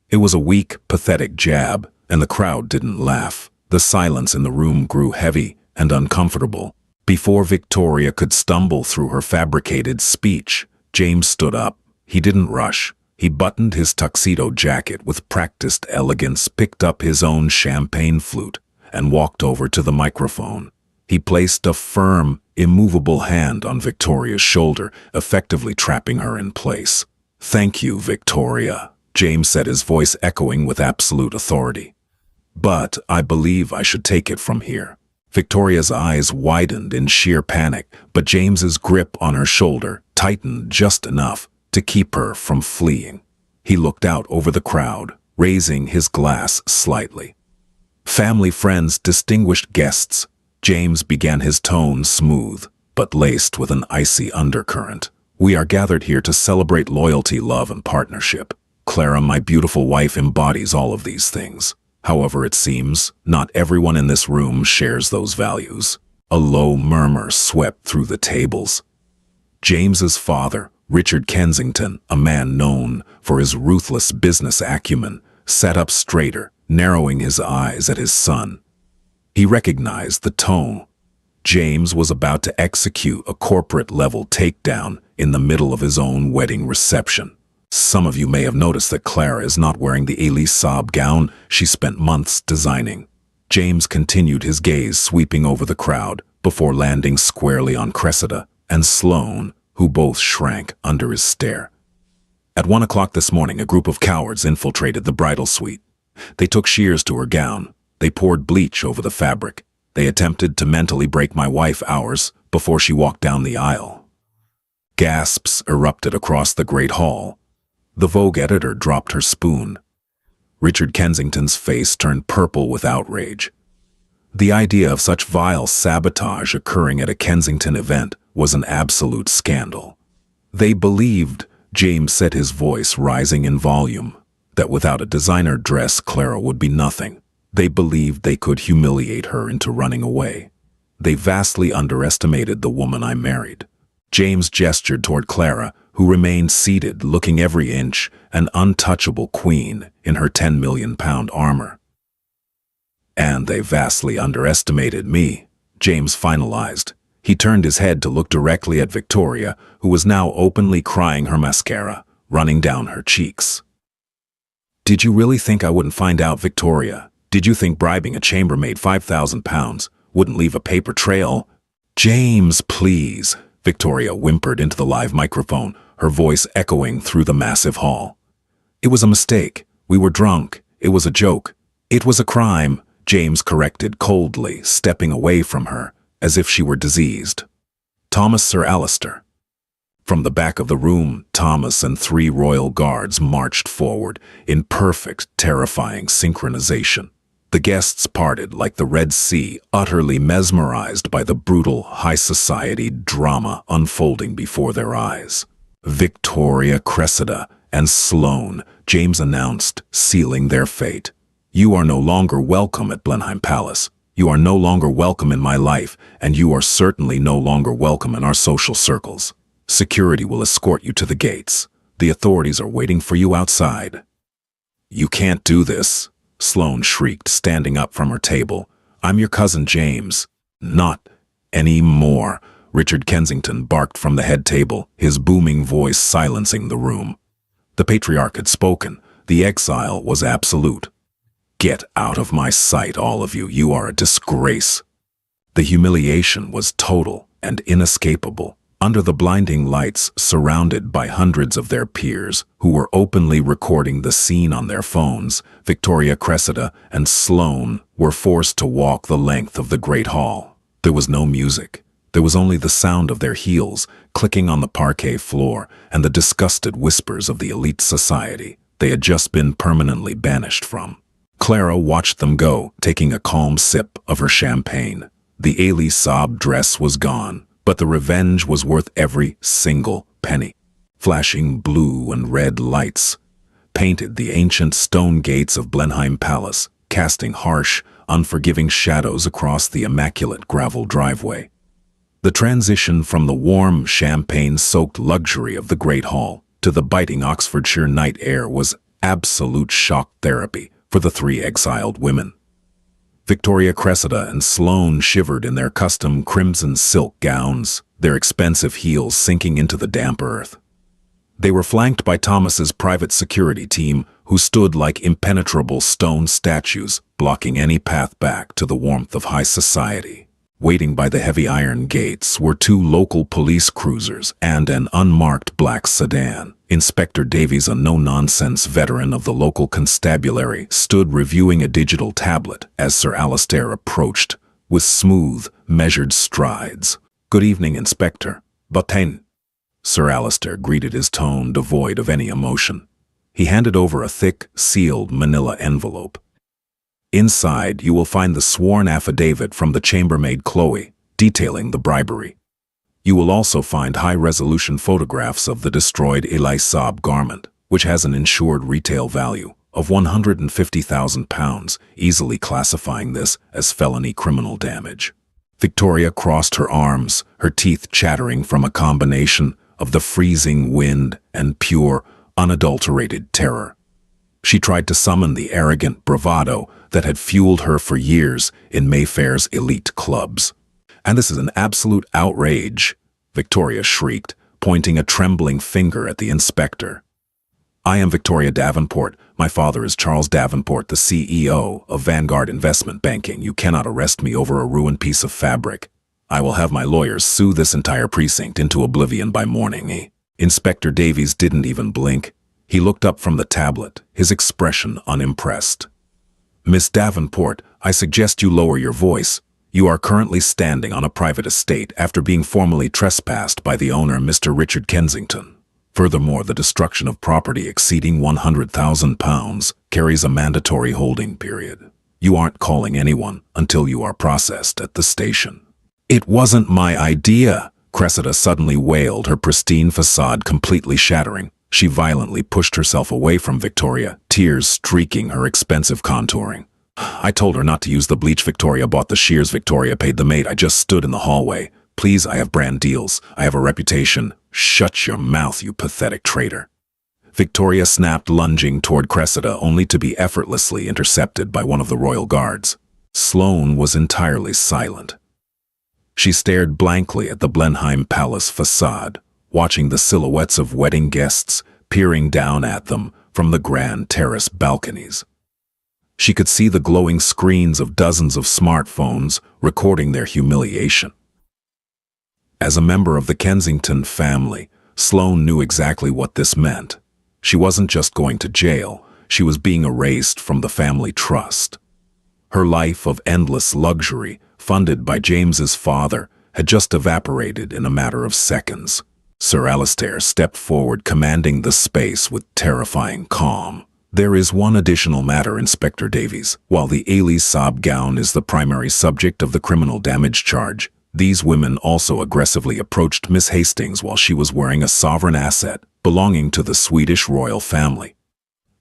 It was a weak, pathetic jab, and the crowd didn't laugh. The silence in the room grew heavy and uncomfortable. Before Victoria could stumble through her fabricated speech, James stood up. He didn't rush. He buttoned his tuxedo jacket with practiced elegance, picked up his own champagne flute, and walked over to the microphone. He placed a firm, immovable hand on Victoria's shoulder, effectively trapping her in place. Thank you, Victoria, James said, his voice echoing with absolute authority. But I believe I should take it from here. Victoria's eyes widened in sheer panic, but James's grip on her shoulder tightened just enough to keep her from fleeing. He looked out over the crowd, raising his glass slightly. Family, friends, distinguished guests. James began his tone smooth, but laced with an icy undercurrent. We are gathered here to celebrate loyalty, love, and partnership. Clara, my beautiful wife, embodies all of these things. However, it seems not everyone in this room shares those values. A low murmur swept through the tables. James's father, Richard Kensington, a man known for his ruthless business acumen, sat up straighter, narrowing his eyes at his son. He recognized the tone. James was about to execute a corporate-level takedown in the middle of his own wedding reception. Some of you may have noticed that Clara is not wearing the Elise Saab gown she spent months designing. James continued his gaze sweeping over the crowd before landing squarely on Cressida and Sloane, who both shrank under his stare. At 1 o'clock this morning, a group of cowards infiltrated the bridal suite. They took shears to her gown. They poured bleach over the fabric. They attempted to mentally break my wife hours before she walked down the aisle. Gasps erupted across the great hall. The Vogue editor dropped her spoon. Richard Kensington's face turned purple with outrage. The idea of such vile sabotage occurring at a Kensington event was an absolute scandal. They believed, James said, his voice rising in volume, that without a designer dress, Clara would be nothing. They believed they could humiliate her into running away. They vastly underestimated the woman I married. James gestured toward Clara, who remained seated, looking every inch an untouchable queen in her 10 million pound armor. And they vastly underestimated me, James finalized. He turned his head to look directly at Victoria, who was now openly crying, her mascara running down her cheeks. Did you really think I wouldn't find out, Victoria? Did you think bribing a chambermaid 5,000 pounds wouldn't leave a paper trail? James, please, Victoria whimpered into the live microphone, her voice echoing through the massive hall. It was a mistake. We were drunk. It was a joke. It was a crime, James corrected coldly, stepping away from her, as if she were diseased. Thomas, Sir Alistair. From the back of the room, Thomas and 3 royal guards marched forward in perfect, terrifying synchronization. The guests parted like the Red Sea, utterly mesmerized by the brutal high society drama unfolding before their eyes. Victoria, Cressida, and Sloane, James announced, sealing their fate. You are no longer welcome at Blenheim Palace. You are no longer welcome in my life, and you are certainly no longer welcome in our social circles. Security will escort you to the gates. The authorities are waiting for you outside. You can't do this, Sloane shrieked, standing up from her table. I'm your cousin James. Not anymore, Richard Kensington barked from the head table, his booming voice silencing the room. The patriarch had spoken. The exile was absolute. Get out of my sight, all of you. You are a disgrace. The humiliation was total and inescapable. Under the blinding lights, surrounded by hundreds of their peers who were openly recording the scene on their phones, Victoria, Cressida, and Sloane were forced to walk the length of the great hall. There was no music. There was only the sound of their heels clicking on the parquet floor and the disgusted whispers of the elite society they had just been permanently banished from. Clara watched them go, taking a calm sip of her champagne. The Elise Saab dress was gone, but the revenge was worth every single penny. Flashing blue and red lights painted the ancient stone gates of Blenheim Palace, casting harsh, unforgiving shadows across the immaculate gravel driveway. The transition from the warm, champagne-soaked luxury of the Great Hall to the biting Oxfordshire night air was absolute shock therapy for the 3 exiled women. Victoria, Cressida, and Sloane shivered in their custom crimson silk gowns, their expensive heels sinking into the damp earth. They were flanked by Thomas's private security team, who stood like impenetrable stone statues, blocking any path back to the warmth of high society. Waiting by the heavy iron gates were 2 local police cruisers and an unmarked black sedan. Inspector Davies, a no-nonsense veteran of the local constabulary, stood reviewing a digital tablet as Sir Alistair approached, with smooth, measured strides. "Good evening, Inspector. Butane." Sir Alistair greeted his tone devoid of any emotion. He handed over a thick, sealed manila envelope. Inside, you will find the sworn affidavit from the chambermaid Chloe, detailing the bribery. You will also find high-resolution photographs of the destroyed Eli Saab garment, which has an insured retail value of £150,000, easily classifying this as felony criminal damage. Victoria crossed her arms, her teeth chattering from a combination of the freezing wind and pure, unadulterated terror. She tried to summon the arrogant bravado that had fueled her for years in Mayfair's elite clubs. "And this is an absolute outrage," Victoria shrieked, pointing a trembling finger at the inspector. "I am Victoria Davenport. My father is Charles Davenport, the CEO of Vanguard Investment Banking. You cannot arrest me over a ruined piece of fabric. I will have my lawyers sue this entire precinct into oblivion by morning." Inspector Davies didn't even blink. He looked up from the tablet, his expression unimpressed. "Miss Davenport, I suggest you lower your voice. You are currently standing on a private estate after being formally trespassed by the owner, Mr. Richard Kensington. Furthermore, the destruction of property exceeding £100,000 carries a mandatory holding period. You aren't calling anyone until you are processed at the station." "It wasn't my idea," Cressida suddenly wailed, her pristine facade completely shattering. She violently pushed herself away from Victoria, tears streaking her expensive contouring. "I told her not to use the bleach Victoria bought, the shears Victoria paid the maid. I just stood in the hallway. Please, I have brand deals. I have a reputation." "Shut your mouth, you pathetic traitor." Victoria snapped, lunging toward Cressida, only to be effortlessly intercepted by one of the royal guards. Sloane was entirely silent. She stared blankly at the Blenheim Palace facade, watching the silhouettes of wedding guests peering down at them from the grand terrace balconies. She could see the glowing screens of dozens of smartphones recording their humiliation. As a member of the Kensington family, Sloane knew exactly what this meant. She wasn't just going to jail, she was being erased from the family trust. Her life of endless luxury, funded by James's father, had just evaporated in a matter of seconds. Sir Alistair stepped forward, commanding the space with terrifying calm. "There is one additional matter, Inspector Davies. While the Eli Saab gown is the primary subject of the criminal damage charge, these women also aggressively approached Miss Hastings while she was wearing a sovereign asset belonging to the Swedish royal family.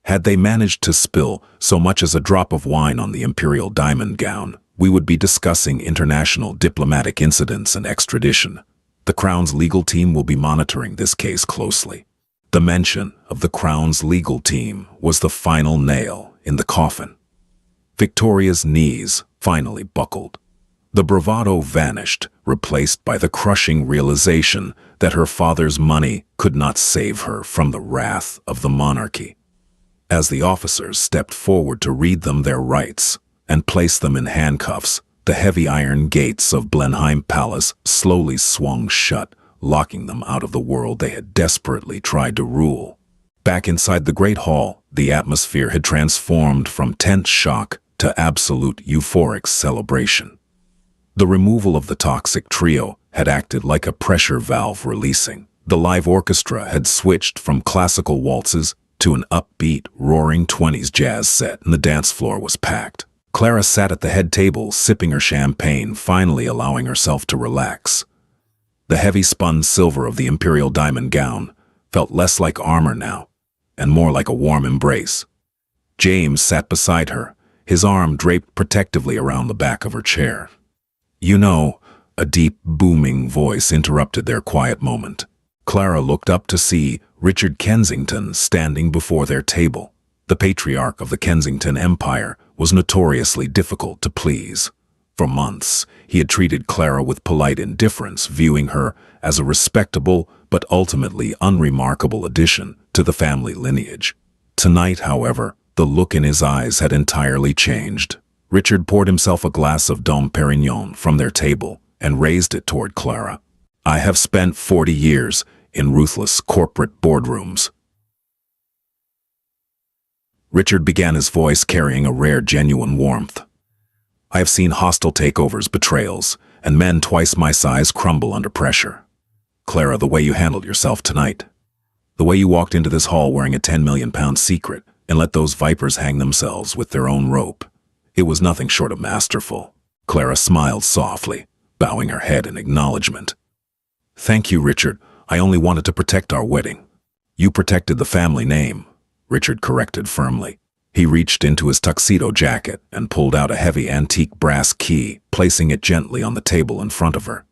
Had they managed to spill so much as a drop of wine on the imperial diamond gown, we would be discussing international diplomatic incidents and extradition. The Crown's legal team will be monitoring this case closely." The mention of the Crown's legal team was the final nail in the coffin. Victoria's knees finally buckled. The bravado vanished, replaced by the crushing realization that her father's money could not save her from the wrath of the monarchy. As the officers stepped forward to read them their rights and place them in handcuffs, the heavy iron gates of Blenheim Palace slowly swung shut, locking them out of the world they had desperately tried to rule. Back inside the Great Hall, the atmosphere had transformed from tense shock to absolute euphoric celebration. The removal of the toxic trio had acted like a pressure valve releasing. The live orchestra had switched from classical waltzes to an upbeat, roaring 20s jazz set, and the dance floor was packed. Clara sat at the head table, sipping her champagne, finally allowing herself to relax. The heavy spun silver of the imperial diamond gown felt less like armor now, and more like a warm embrace. James sat beside her, his arm draped protectively around the back of her chair. "You know," a deep, booming voice interrupted their quiet moment. Clara looked up to see Richard Kensington standing before their table. The patriarch of the Kensington Empire was notoriously difficult to please. For months, he had treated Clara with polite indifference, viewing her as a respectable but ultimately unremarkable addition to the family lineage. Tonight, however, the look in his eyes had entirely changed. Richard poured himself a glass of Dom Perignon from their table and raised it toward Clara. "I have spent 40 years in ruthless corporate boardrooms." Richard began, his voice carrying a rare, genuine warmth. I have seen hostile takeovers, betrayals, and men twice my size crumble under pressure. Clara, the way you handled yourself tonight. The way you walked into this hall wearing a 10 million pound secret and let those vipers hang themselves with their own rope. It was nothing short of masterful. Clara smiled softly, bowing her head in acknowledgement. Thank you, Richard. I only wanted to protect our wedding. You protected the family name, Richard corrected firmly. He reached into his tuxedo jacket and pulled out a heavy antique brass key, placing it gently on the table in front of her.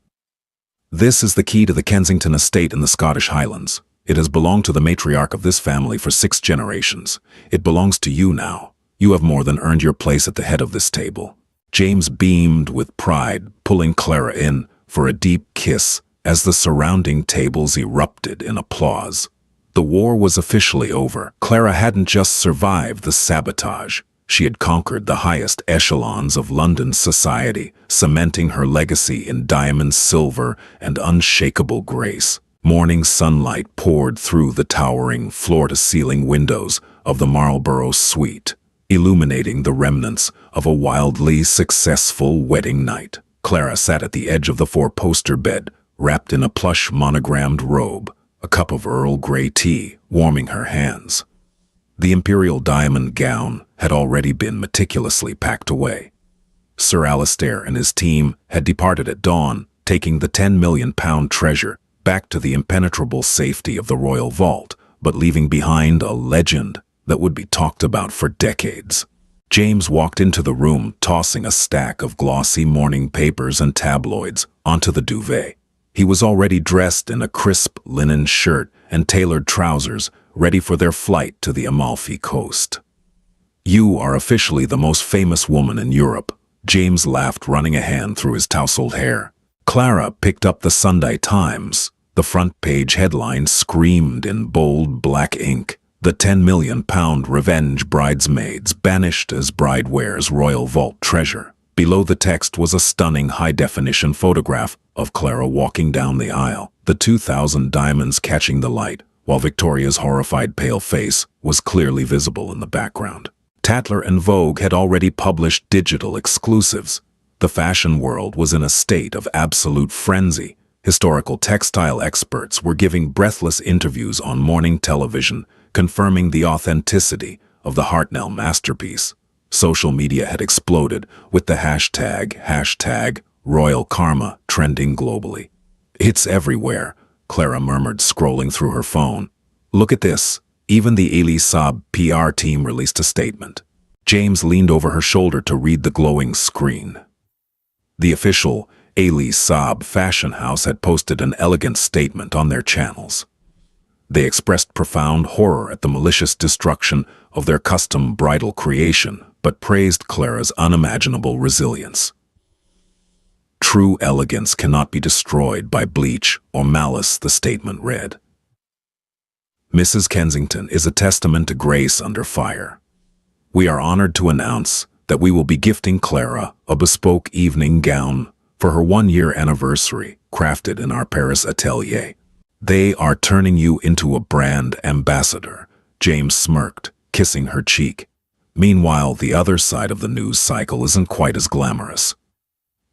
This is the key to the Kensington estate in the Scottish Highlands. It has belonged to the matriarch of this family for 6 generations. It belongs to you now. You have more than earned your place at the head of this table. James beamed with pride, pulling Clara in for a deep kiss as the surrounding tables erupted in applause. The war was officially over. Clara hadn't just survived the sabotage. She had conquered the highest echelons of London society, cementing her legacy in diamond, silver, and unshakable grace. Morning sunlight poured through the towering floor-to-ceiling windows of the Marlborough suite, illuminating the remnants of a wildly successful wedding night. Clara sat at the edge of the 4-poster bed, wrapped in a plush monogrammed robe, a cup of Earl Grey tea warming her hands. The imperial diamond gown had already been meticulously packed away. Sir Alistair and his team had departed at dawn, taking the 10 million pound treasure back to the impenetrable safety of the royal vault, but leaving behind a legend that would be talked about for decades. James walked into the room, tossing a stack of glossy morning papers and tabloids onto the duvet. He was already dressed in a crisp linen shirt and tailored trousers, ready for their flight to the Amalfi Coast. You are officially the most famous woman in Europe, James laughed, running a hand through his tousled hair. Clara picked up the Sunday Times. The front page headline screamed in bold black ink, "The 10 million pound revenge bridesmaids banished as bride wears royal vault treasure." Below the text was a stunning high-definition photograph of Clara walking down the aisle, the 2,000 diamonds catching the light, while Victoria's horrified pale face was clearly visible in the background. Tatler and Vogue had already published digital exclusives. The fashion world was in a state of absolute frenzy. Historical textile experts were giving breathless interviews on morning television, confirming the authenticity of the Hartnell masterpiece. Social media had exploded with the hashtag Royal Karma trending globally. It's everywhere, Clara murmured, scrolling through her phone. Look at this. Even the Elie Saab PR team released a statement. James leaned over her shoulder to read the glowing screen. The official Elie Saab fashion house had posted an elegant statement on their channels. They expressed profound horror at the malicious destruction of their custom bridal creation, but praised Clara's unimaginable resilience. True elegance cannot be destroyed by bleach or malice, the statement read. Mrs. Kensington is a testament to grace under fire. We are honored to announce that we will be gifting Clara a bespoke evening gown for her 1-year anniversary, crafted in our Paris atelier. They are turning you into a brand ambassador, James smirked, kissing her cheek. Meanwhile, the other side of the news cycle isn't quite as glamorous.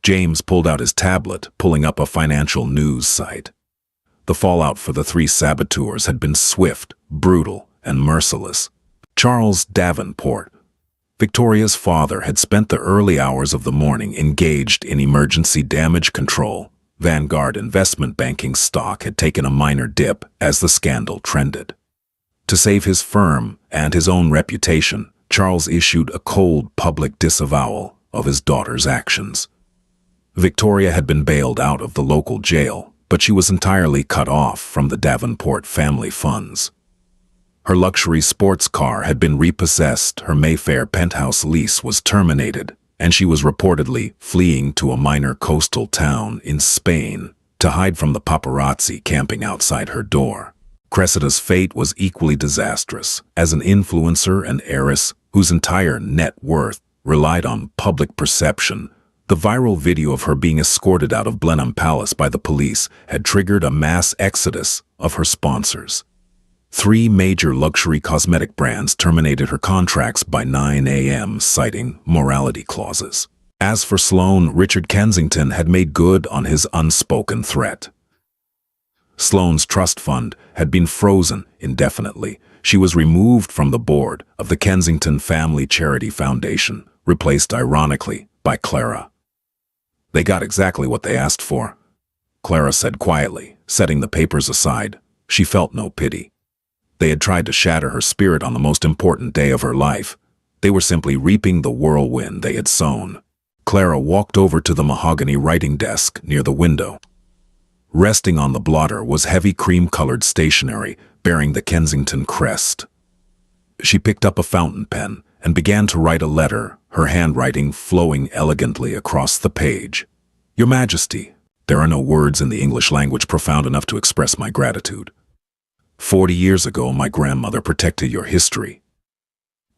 James pulled out his tablet, pulling up a financial news site. The fallout for the 3 saboteurs had been swift, brutal, and merciless. Charles Davenport, Victoria's father, had spent the early hours of the morning engaged in emergency damage control. Vanguard investment banking stock had taken a minor dip as the scandal trended. To save his firm and his own reputation, Charles issued a cold public disavowal of his daughter's actions. Victoria had been bailed out of the local jail, but she was entirely cut off from the Davenport family funds. Her luxury sports car had been repossessed, her Mayfair penthouse lease was terminated, and she was reportedly fleeing to a minor coastal town in Spain to hide from the paparazzi camping outside her door. Cressida's fate was equally disastrous. As an influencer and heiress whose entire net worth relied on public perception, the viral video of her being escorted out of Blenheim Palace by the police had triggered a mass exodus of her sponsors. 3 major luxury cosmetic brands terminated her contracts by 9 a.m., citing morality clauses. As for Sloane, Richard Kensington had made good on his unspoken threat. Sloane's trust fund had been frozen indefinitely. She was removed from the board of the Kensington Family Charity Foundation, replaced ironically by Clara. They got exactly what they asked for, Clara said quietly, setting the papers aside. She felt no pity. They had tried to shatter her spirit on the most important day of her life. They were simply reaping the whirlwind they had sown. Clara walked over to the mahogany writing desk near the window. Resting on the blotter was heavy cream-colored stationery bearing the Kensington crest. She picked up a fountain pen and began to write a letter, her handwriting flowing elegantly across the page. Your Majesty, there are no words in the English language profound enough to express my gratitude. 40 years ago, my grandmother protected your history.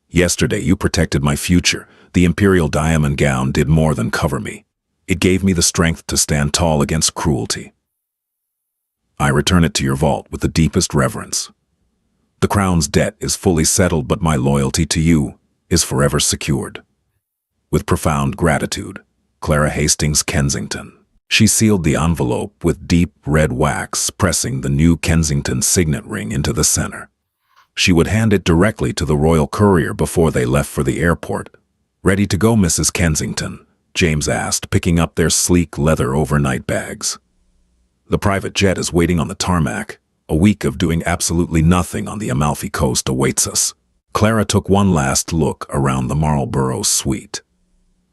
Yesterday, you protected my future. The imperial diamond gown did more than cover me. It gave me the strength to stand tall against cruelty. I return it to your vault with the deepest reverence. The crown's debt is fully settled, but my loyalty to you is forever secured. With profound gratitude, Clara Hastings Kensington. She sealed the envelope with deep red wax, pressing the new Kensington signet ring into the center. She would hand it directly to the royal courier before they left for the airport. Ready to go, Mrs. Kensington? James asked, picking up their sleek leather overnight bags. The private jet is waiting on the tarmac. A week of doing absolutely nothing on the Amalfi Coast awaits us. Clara took one last look around the Marlborough suite.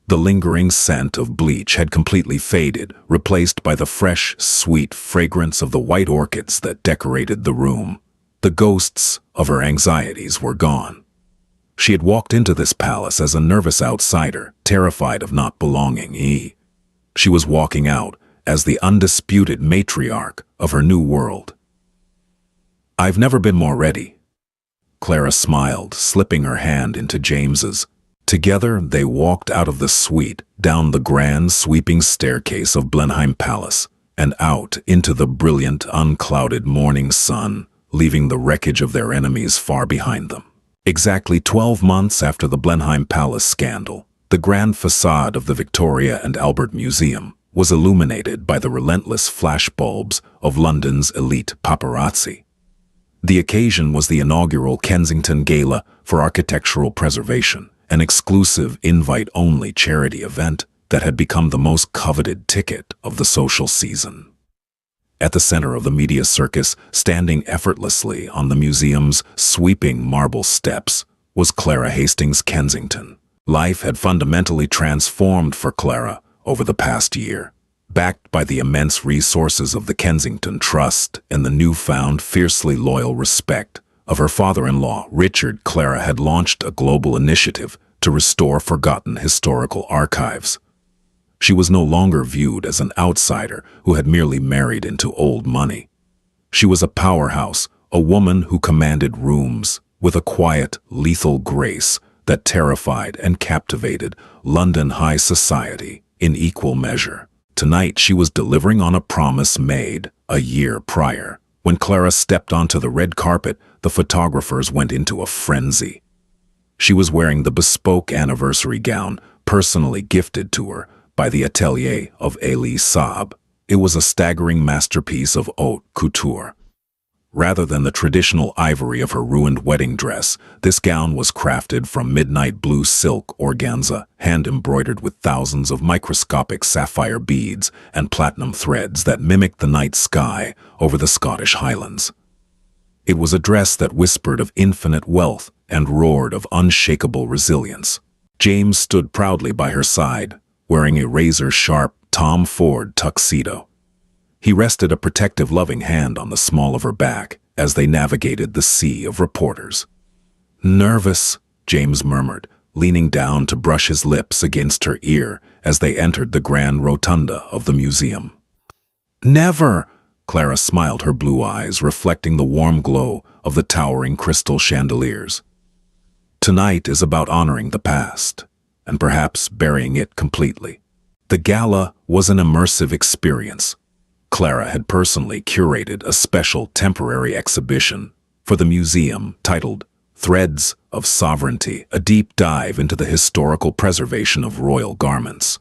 The lingering scent of bleach had completely faded, replaced by the fresh, sweet fragrance of the white orchids that decorated the room. The ghosts of her anxieties were gone. She had walked into this palace as a nervous outsider, terrified of not belonging. She was walking out as the undisputed matriarch of her new world. I've never been more ready. Clara smiled, slipping her hand into James's. Together, they walked out of the suite, down the grand, sweeping staircase of Blenheim Palace, and out into the brilliant, unclouded morning sun, leaving the wreckage of their enemies far behind them. Exactly 12 months after the Blenheim Palace scandal, the grand facade of the Victoria and Albert Museum was illuminated by the relentless flashbulbs of London's elite paparazzi. The occasion was the inaugural Kensington Gala for Architectural Preservation, an exclusive invite-only charity event that had become the most coveted ticket of the social season. At the center of the media circus, standing effortlessly on the museum's sweeping marble steps, was Clara Hastings Kensington. Life had fundamentally transformed for Clara over the past year. Backed by the immense resources of the Kensington Trust and the newfound fiercely loyal respect of her father-in-law, Richard, Clara had launched a global initiative to restore forgotten historical archives. She was no longer viewed as an outsider who had merely married into old money. She was a powerhouse, a woman who commanded rooms with a quiet, lethal grace that terrified and captivated London high society in equal measure. Tonight she was delivering on a promise made a year prior. When Clara stepped onto the red carpet, the photographers went into a frenzy. She was wearing the bespoke anniversary gown personally gifted to her by the atelier of Elie Saab. It was a staggering masterpiece of haute couture. Rather than the traditional ivory of her ruined wedding dress, this gown was crafted from midnight blue silk organza, hand-embroidered with thousands of microscopic sapphire beads and platinum threads that mimicked the night sky over the Scottish Highlands. It was a dress that whispered of infinite wealth and roared of unshakable resilience. James stood proudly by her side, wearing a razor-sharp Tom Ford tuxedo. He rested a protective, loving hand on the small of her back as they navigated the sea of reporters. Nervous, James murmured, leaning down to brush his lips against her ear as they entered the grand rotunda of the museum. Never, Clara smiled, her blue eyes reflecting the warm glow of the towering crystal chandeliers. Tonight is about honoring the past, and perhaps burying it completely. The gala was an immersive experience. Clara had personally curated a special temporary exhibition for the museum titled Threads of Sovereignty, a deep dive into the historical preservation of royal garments.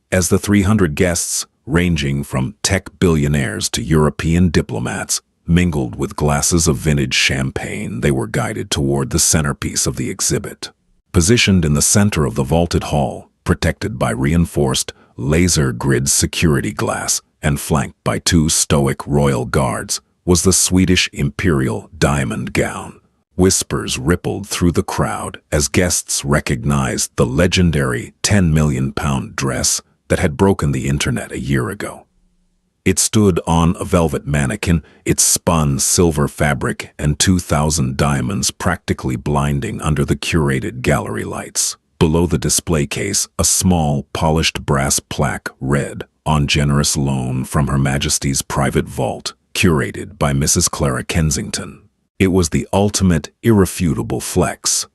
As the 300 guests, ranging from tech billionaires to European diplomats, mingled with glasses of vintage champagne, they were guided toward the centerpiece of the exhibit. Positioned in the center of the vaulted hall, protected by reinforced laser grid security glass and flanked by 2 stoic royal guards, was the Swedish imperial diamond gown. Whispers rippled through the crowd as guests recognized the legendary £10 million dress that had broken the internet a year ago. It stood on a velvet mannequin, its spun silver fabric and 2,000 diamonds practically blinding under the curated gallery lights. Below the display case, a small, polished brass plaque read, "On generous loan from Her Majesty's private vault, curated by Mrs. Clara Kensington." It was the ultimate, irrefutable flex.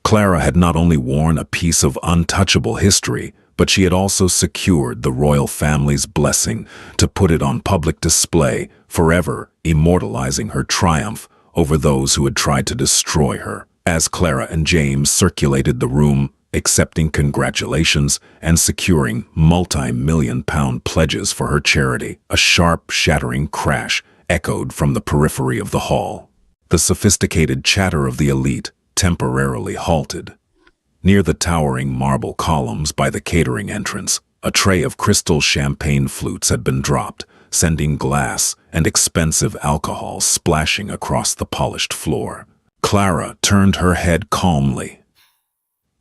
Clara had not only worn a piece of untouchable history, but she had also secured the royal family's blessing to put it on public display, forever immortalizing her triumph over those who had tried to destroy her. As Clara and James circulated the room, accepting congratulations and securing multi-million-pound pledges for her charity, a sharp, shattering crash echoed from the periphery of the hall. The sophisticated chatter of the elite temporarily halted. Near the towering marble columns by the catering entrance, a tray of crystal champagne flutes had been dropped, sending glass and expensive alcohol splashing across the polished floor. Clara turned her head calmly.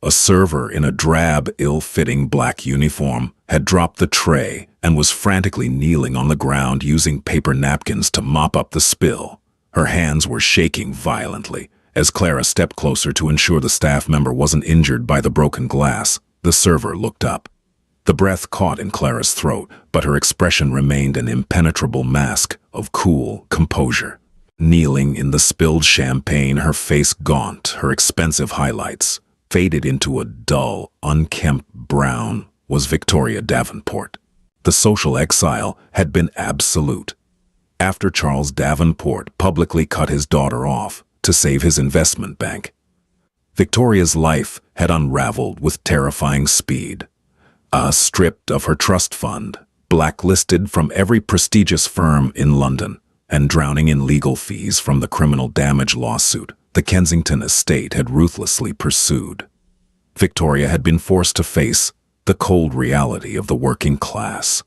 A server in a drab, ill-fitting black uniform had dropped the tray and was frantically kneeling on the ground using paper napkins to mop up the spill. Her hands were shaking violently. As Clara stepped closer to ensure the staff member wasn't injured by the broken glass, the server looked up. The breath caught in Clara's throat, but her expression remained an impenetrable mask of cool composure. Kneeling in the spilled champagne, her face gaunt, her expensive highlights faded into a dull, unkempt brown, was Victoria Davenport. The social exile had been absolute. After Charles Davenport publicly cut his daughter off to save his investment bank, Victoria's life had unraveled with terrifying speed. Stripped of her trust fund, blacklisted from every prestigious firm in London, and drowning in legal fees from the criminal damage lawsuit the Kensington estate had ruthlessly pursued, Victoria had been forced to face the cold reality of the working class.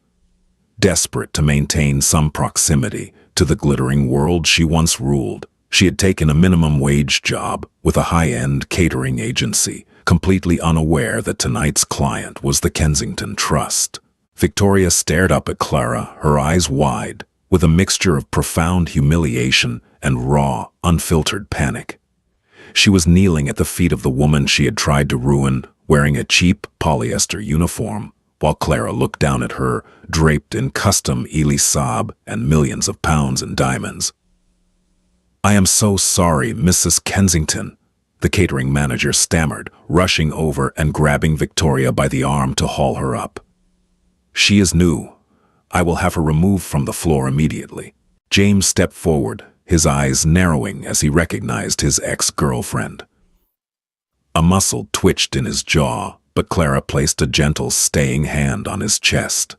Desperate to maintain some proximity to the glittering world she once ruled, she had taken a minimum wage job with a high-end catering agency, completely unaware that tonight's client was the Kensington Trust. Victoria stared up at Clara, her eyes wide, with a mixture of profound humiliation and raw, unfiltered panic. She was kneeling at the feet of the woman she had tried to ruin, wearing a cheap polyester uniform, while Clara looked down at her, draped in custom Elie-Saab and millions of pounds in diamonds. "I am so sorry, Mrs. Kensington," the catering manager stammered, rushing over and grabbing Victoria by the arm to haul her up. "She is new. I will have her removed from the floor immediately." James stepped forward, his eyes narrowing as he recognized his ex-girlfriend. A muscle twitched in his jaw, but Clara placed a gentle, staying hand on his chest.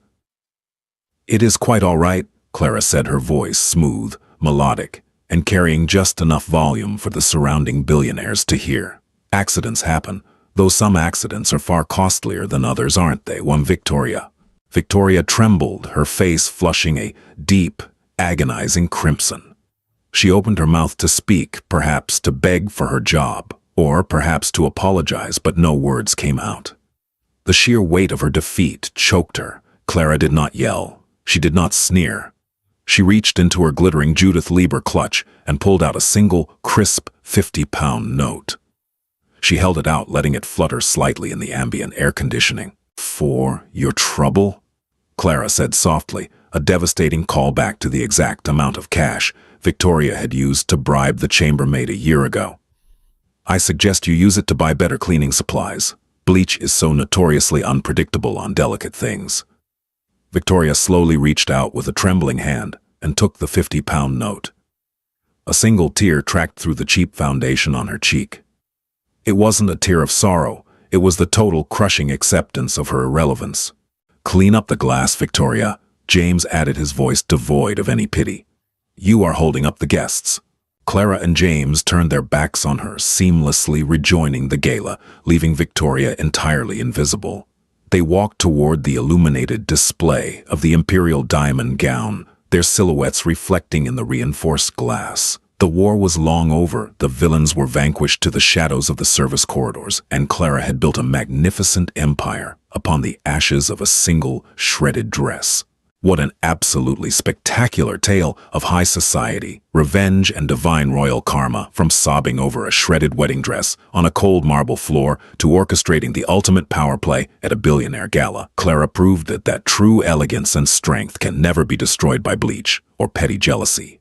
"It is quite all right," Clara said, her voice smooth, melodic, and carrying just enough volume for the surrounding billionaires to hear. "Accidents happen, though some accidents are far costlier than others, aren't they?" One Victoria. Victoria trembled, her face flushing a deep, agonizing crimson. She opened her mouth to speak, perhaps to beg for her job, or perhaps to apologize, but no words came out. The sheer weight of her defeat choked her. Clara did not yell. She did not sneer. She reached into her glittering Judith Lieber clutch and pulled out a single, crisp, 50-pound note. She held it out, letting it flutter slightly in the ambient air conditioning. "For your trouble?" Clara said softly, a devastating callback to the exact amount of cash Victoria had used to bribe the chambermaid a year ago. "I suggest you use it to buy better cleaning supplies. Bleach is so notoriously unpredictable on delicate things." Victoria slowly reached out with a trembling hand and took the 50-pound note. A single tear tracked through the cheap foundation on her cheek. It wasn't a tear of sorrow, it was the total crushing acceptance of her irrelevance. "Clean up the glass, Victoria," James added, his voice devoid of any pity. "You are holding up the guests." Clara and James turned their backs on her, seamlessly rejoining the gala, leaving Victoria entirely invisible. They walked toward the illuminated display of the imperial diamond gown, their silhouettes reflecting in the reinforced glass. The war was long over, the villains were vanquished to the shadows of the service corridors, and Clara had built a magnificent empire upon the ashes of a single shredded dress. What an absolutely spectacular tale of high society, revenge, and divine royal karma, from sobbing over a shredded wedding dress on a cold marble floor to orchestrating the ultimate power play at a billionaire gala. Clara proved that true elegance and strength can never be destroyed by bleach or petty jealousy.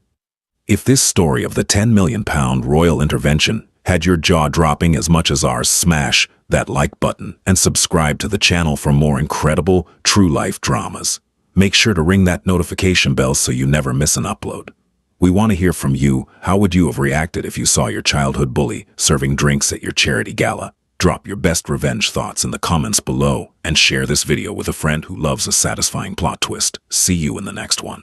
If this story of the £10 million royal intervention had your jaw dropping as much as ours, smash that like button and subscribe to the channel for more incredible, true-life dramas. Make sure to ring that notification bell so you never miss an upload. We want to hear from you. How would you have reacted if you saw your childhood bully serving drinks at your charity gala? Drop your best revenge thoughts in the comments below and share this video with a friend who loves a satisfying plot twist. See you in the next one.